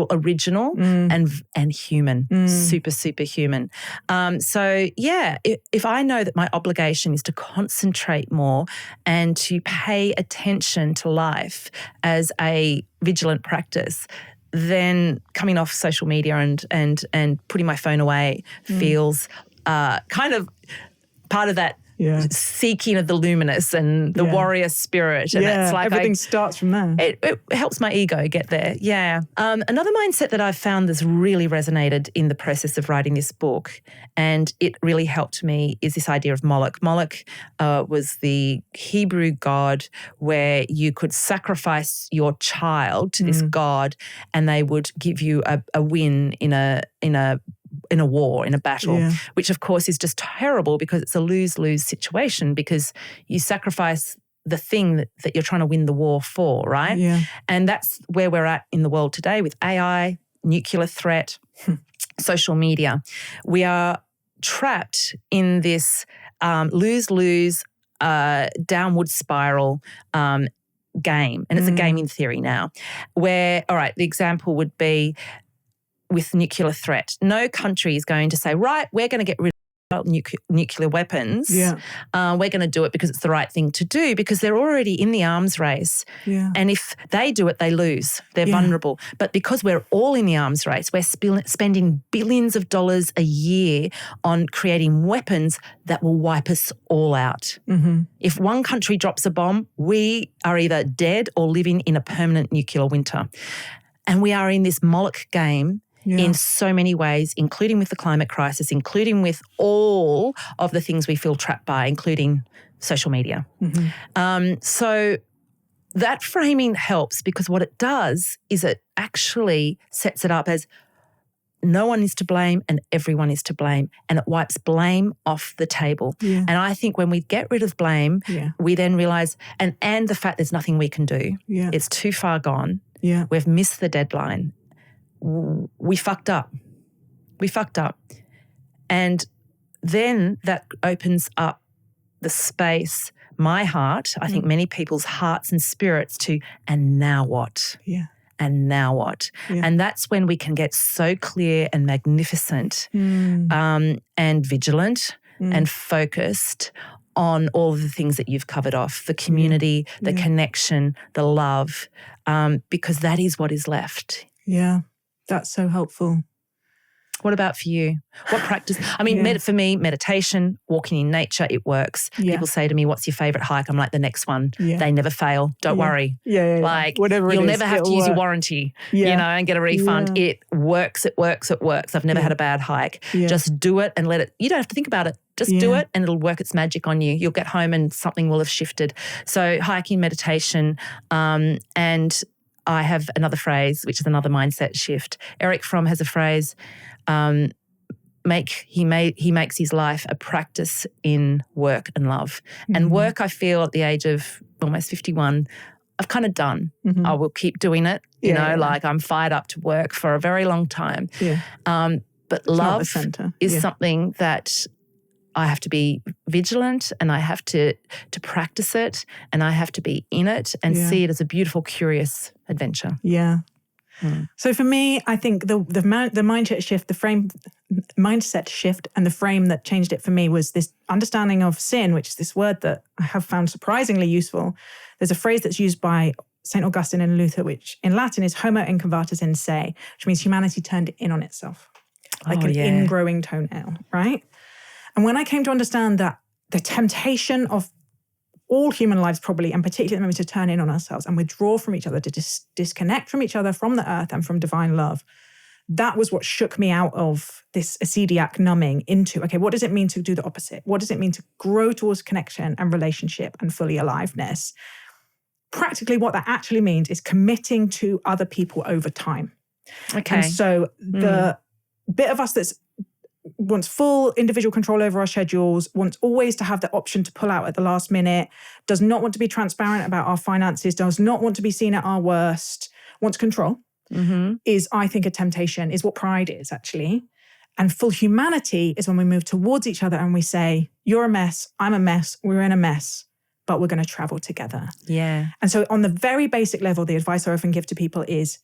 original and human, super, super human. If I know that my obligation is to concentrate more and to pay attention to life as a vigilant practice, then coming off social media and putting my phone away feels kind of part of that seeking of the luminous and the warrior spirit. And it's like everything starts from there. It helps my ego get there. Yeah. Another mindset that I've found that's really resonated in the process of writing this book, and it really helped me, is this idea of Moloch. Moloch was the Hebrew god where you could sacrifice your child to this god and they would give you a win in a war, in a battle, which of course is just terrible because it's a lose-lose situation, because you sacrifice the thing that you're trying to win the war for, right? Yeah. And that's where we're at in the world today with AI, nuclear threat, social media. We are trapped in this lose-lose downward spiral game. And it's a game in theory now where, all right, the example would be with nuclear threat. No country is going to say, right, we're going to get rid of nuclear weapons. Yeah. We're going to do it because it's the right thing to do, because they're already in the arms race. Yeah. And if they do it, they lose. They're vulnerable. But because we're all in the arms race, we're spending billions of dollars a year on creating weapons that will wipe us all out. If one country drops a bomb, we are either dead or living in a permanent nuclear winter. And we are in this Moloch game in so many ways, including with the climate crisis, including with all of the things we feel trapped by, including social media. So that framing helps, because what it does is it actually sets it up as no one is to blame and everyone is to blame, and it wipes blame off the table. Yeah. And I think when we get rid of blame, we then realise, and the fact there's nothing we can do. Yeah. It's too far gone. Yeah. We've missed the deadline. We fucked up. And then that opens up the space, my heart, I think many people's hearts and spirits, to, and now what? Yeah. and now what? Yeah. And that's when we can get so clear and magnificent and vigilant and focused on all of the things that you've covered off, the community, the connection, the love, because that is what is left. Yeah, that's so helpful. What about for you? What practice? I mean, for me, meditation, walking in nature, it works. Yeah. People say to me, what's your favourite hike? I'm like, the next one. Yeah. They never fail. Don't worry. Yeah. Like, whatever you'll it is, never have to use your warranty, and get a refund. Yeah. It works. I've never had a bad hike. Yeah. Just do it and let it. You don't have to think about it. Just do it and it'll work its magic on you. You'll get home and something will have shifted. So hiking, meditation, and I have another phrase, which is another mindset shift. Eric Fromm has a phrase, he makes his life a practice in work and love. And work, I feel at the age of almost 51, I've kind of done. I will keep doing it, like I'm fired up to work for a very long time. Yeah. But love is something that I have to be vigilant and I have to practice it and I have to be in it and see it as a beautiful, curious adventure. Yeah. So for me, I think the mindset shift, mindset shift and the frame that changed it for me was this understanding of sin, which is this word that I have found surprisingly useful. There's a phrase that's used by St. Augustine and Luther, which in Latin is homo inconvertus in se, which means humanity turned in on itself, like an ingrowing toenail, right? And when I came to understand that the temptation of all human lives probably, and particularly at the moment, to turn in on ourselves and withdraw from each other, to disconnect from each other, from the earth and from divine love, that was what shook me out of this acediac numbing into, okay, what does it mean to do the opposite? What does it mean to grow towards connection and relationship and fully aliveness? Practically what that actually means is committing to other people over time. Okay. And so the bit of us that's wants full individual control over our schedules, wants always to have the option to pull out at the last minute, does not want to be transparent about our finances, does not want to be seen at our worst, wants control, is, I think, a temptation, is what pride is actually. And full humanity is when we move towards each other and we say, you're a mess, I'm a mess, we're in a mess, but we're going to travel together. Yeah. And so on the very basic level, the advice I often give to people is,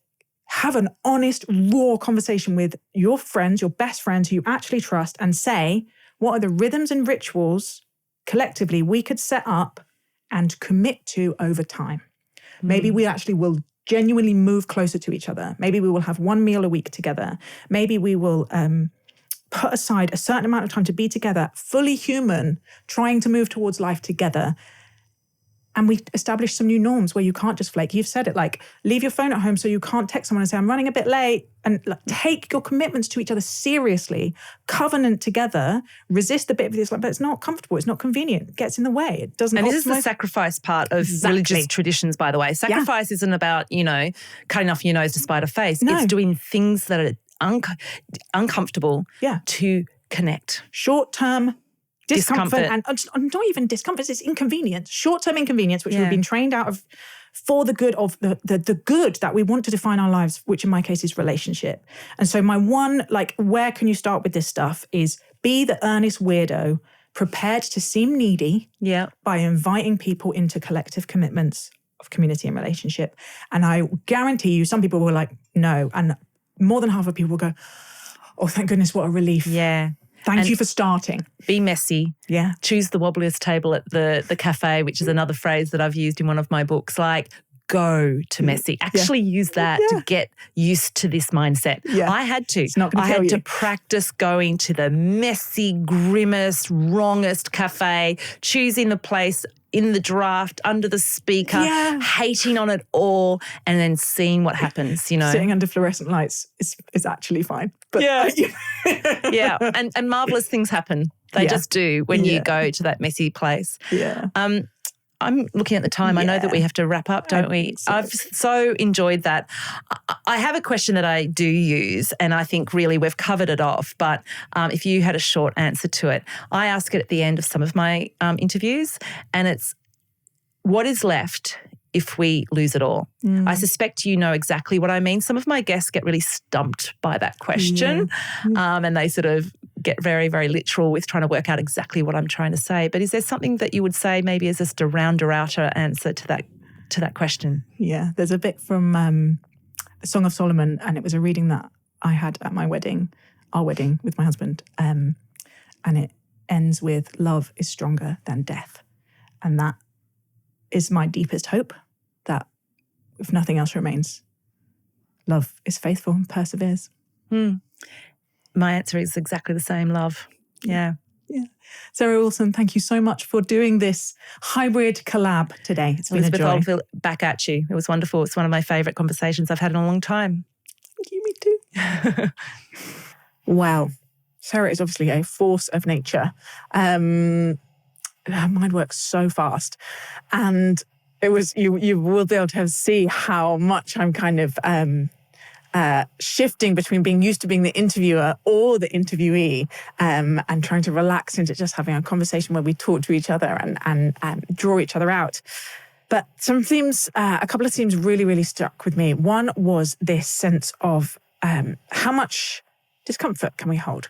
have an honest, raw conversation with your friends, your best friends who you actually trust, and say, what are the rhythms and rituals collectively we could set up and commit to over time? Maybe we actually will genuinely move closer to each other. Maybe we will have one meal a week together. Maybe we will put aside a certain amount of time to be together, fully human, trying to move towards life together. And we establish some new norms where you can't just flake. You've said it, like, leave your phone at home so you can't text someone and say, I'm running a bit late. And like, take your commitments to each other seriously. Covenant together. Resist the bit of this, like, but it's not comfortable. It's not convenient. It gets in the way. It doesn't. And this is the sacrifice part of religious traditions, by the way. Sacrifice isn't about, cutting off your nose to spite a face. No. It's doing things that are uncomfortable to connect. Short-term discomfort and not even discomfort, it's inconvenience, short-term inconvenience, which we've been trained out of for the good of the good that we want to define our lives, which in my case is relationship. And so my one, where can you start with this stuff is be the earnest weirdo, prepared to seem needy by inviting people into collective commitments of community and relationship. And I guarantee you, some people were like, no. And more than half of people will go, oh, thank goodness, what a relief. Yeah. Thank you for starting. Be messy. Yeah. Choose the wobbliest table at the cafe, which is another phrase that I've used in one of my books. Like, go to messy. Actually use that to get used to this mindset. Yeah. I had to. It's not going to kill you. I had to practice going to the messy, grimmest, wrongest cafe, choosing the place in the draft, under the speaker, hating on it all, and then seeing what happens, Sitting under fluorescent lights is actually fine. But And marvellous things happen. They just do when you go to that messy place. Yeah. I'm looking at the time. I know that we have to wrap up, don't we? I've so enjoyed that. I have a question that I do use, and I think really we've covered it off, but if you had a short answer to it, I ask it at the end of some of my interviews, and it's, what is left if we lose it all? I suspect you know exactly what I mean. Some of my guests get really stumped by that question, and they sort of get very, very literal with trying to work out exactly what I'm trying to say. But is there something that you would say maybe as just a rounder outer answer to that question? Yeah, there's a bit from the Song of Solomon, and it was a reading that I had at our wedding with my husband. And it ends with, love is stronger than death. And that is my deepest hope, that if nothing else remains, love is faithful and perseveres. My answer is exactly the same, love. Yeah. Sarah Wilson, thank you so much for doing this hybrid collab today. It's been Elizabeth a joy. Oldfield, back at you. It was wonderful. It's one of my favourite conversations I've had in a long time. Thank you, me too. Wow. Sarah is obviously a force of nature. Her mind works so fast. And it was, you will be able to see how much I'm kind of shifting between being used to being the interviewer or the interviewee, and trying to relax into just having a conversation where we talk to each other and draw each other out. But some themes, a couple of themes really, really stuck with me. One was this sense of how much discomfort can we hold?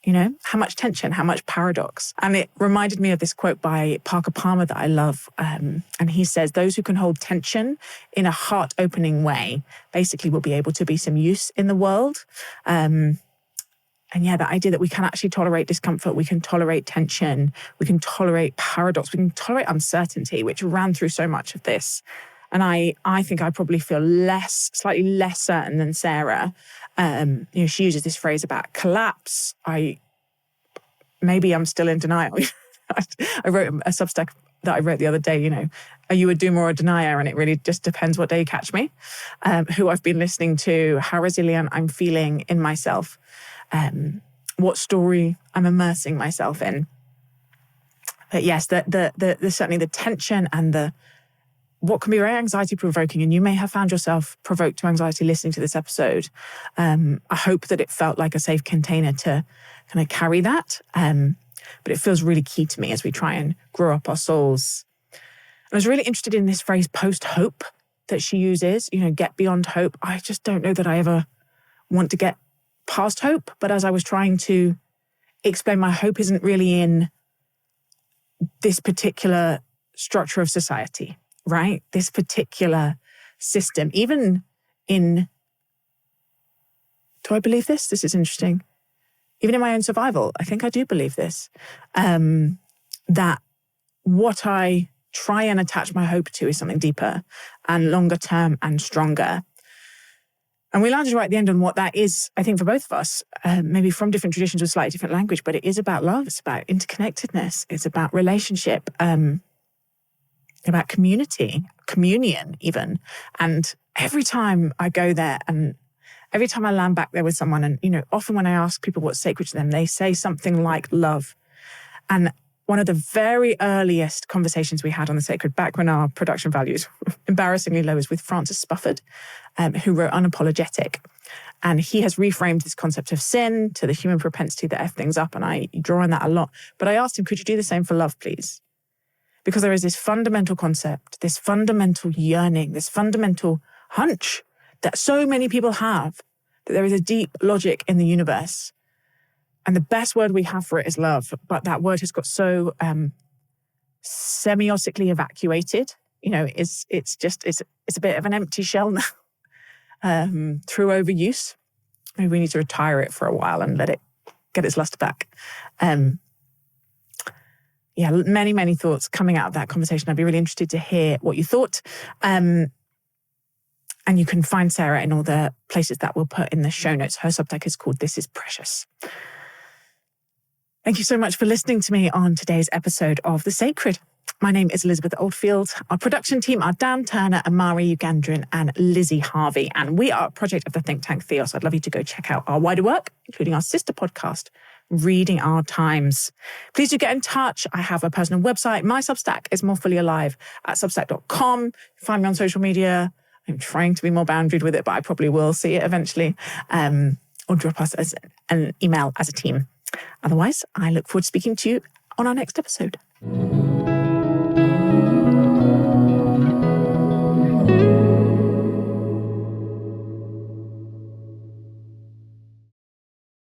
You know, how much tension, how much paradox. And it reminded me of this quote by Parker Palmer that I love. And he says, those who can hold tension in a heart-opening way basically will be able to be some use in the world. And yeah, the idea that we can actually tolerate discomfort, we can tolerate tension, we can tolerate paradox, we can tolerate uncertainty, which ran through so much of this. And I think I probably feel slightly less certain than Sarah. She uses this phrase about collapse. Maybe I'm still in denial. I wrote a Substack that I wrote the other day, are you a doomer or a denier? And it really just depends what day you catch me, who I've been listening to, how resilient I'm feeling in myself, what story I'm immersing myself in. But yes, the certainly the tension and what can be very anxiety provoking, and you may have found yourself provoked to anxiety listening to this episode. I hope that it felt like a safe container to kind of carry that. But it feels really key to me as we try and grow up our souls. I was really interested in this phrase post-hope that she uses, get beyond hope. I just don't know that I ever want to get past hope. But as I was trying to explain, my hope isn't really in this particular structure of society, right? This particular system, even in, do I believe this? This is interesting. Even in my own survival, I think I do believe this, that what I try and attach my hope to is something deeper and longer term and stronger. And we landed right at the end on what that is, I think, for both of us, maybe from different traditions with slightly different language, but it is about love. It's about interconnectedness. It's about relationship, about community, communion even. And every time I go there and every time I land back there with someone, and, often when I ask people what's sacred to them, they say something like love. And one of the very earliest conversations we had on the sacred, back when our production values were embarrassingly low, is with Francis Spufford, who wrote Unapologetic. And he has reframed this concept of sin to the human propensity that F things up. And I draw on that a lot. But I asked him, could you do the same for love, please? Because there is this fundamental concept, this fundamental yearning, this fundamental hunch that so many people have, that there is a deep logic in the universe. And the best word we have for it is love. But that word has got so semiotically evacuated. It's a bit of an empty shell now through overuse. Maybe we need to retire it for a while and let it get its luster back. Many, many thoughts coming out of that conversation. I'd be really interested to hear what you thought. And you can find Sarah in all the places that we'll put in the show notes. Her Substack is called This Is Precious. Thank you so much for listening to me on today's episode of The Sacred. My name is Elizabeth Oldfield. Our production team are Dan Turner, Amari Ugandran, and Lizzie Harvey. And we are a project of the think tank Theos. I'd love you to go check out our wider work, including our sister podcast, Reading Our Times. Please do get in touch. I have a personal website. My Substack is more fully alive at substack.com. Find me on social media. I'm trying to be more boundaried with it, but I probably will see it eventually. Or drop us as an email as a team. Otherwise, I look forward to speaking to you on our next episode.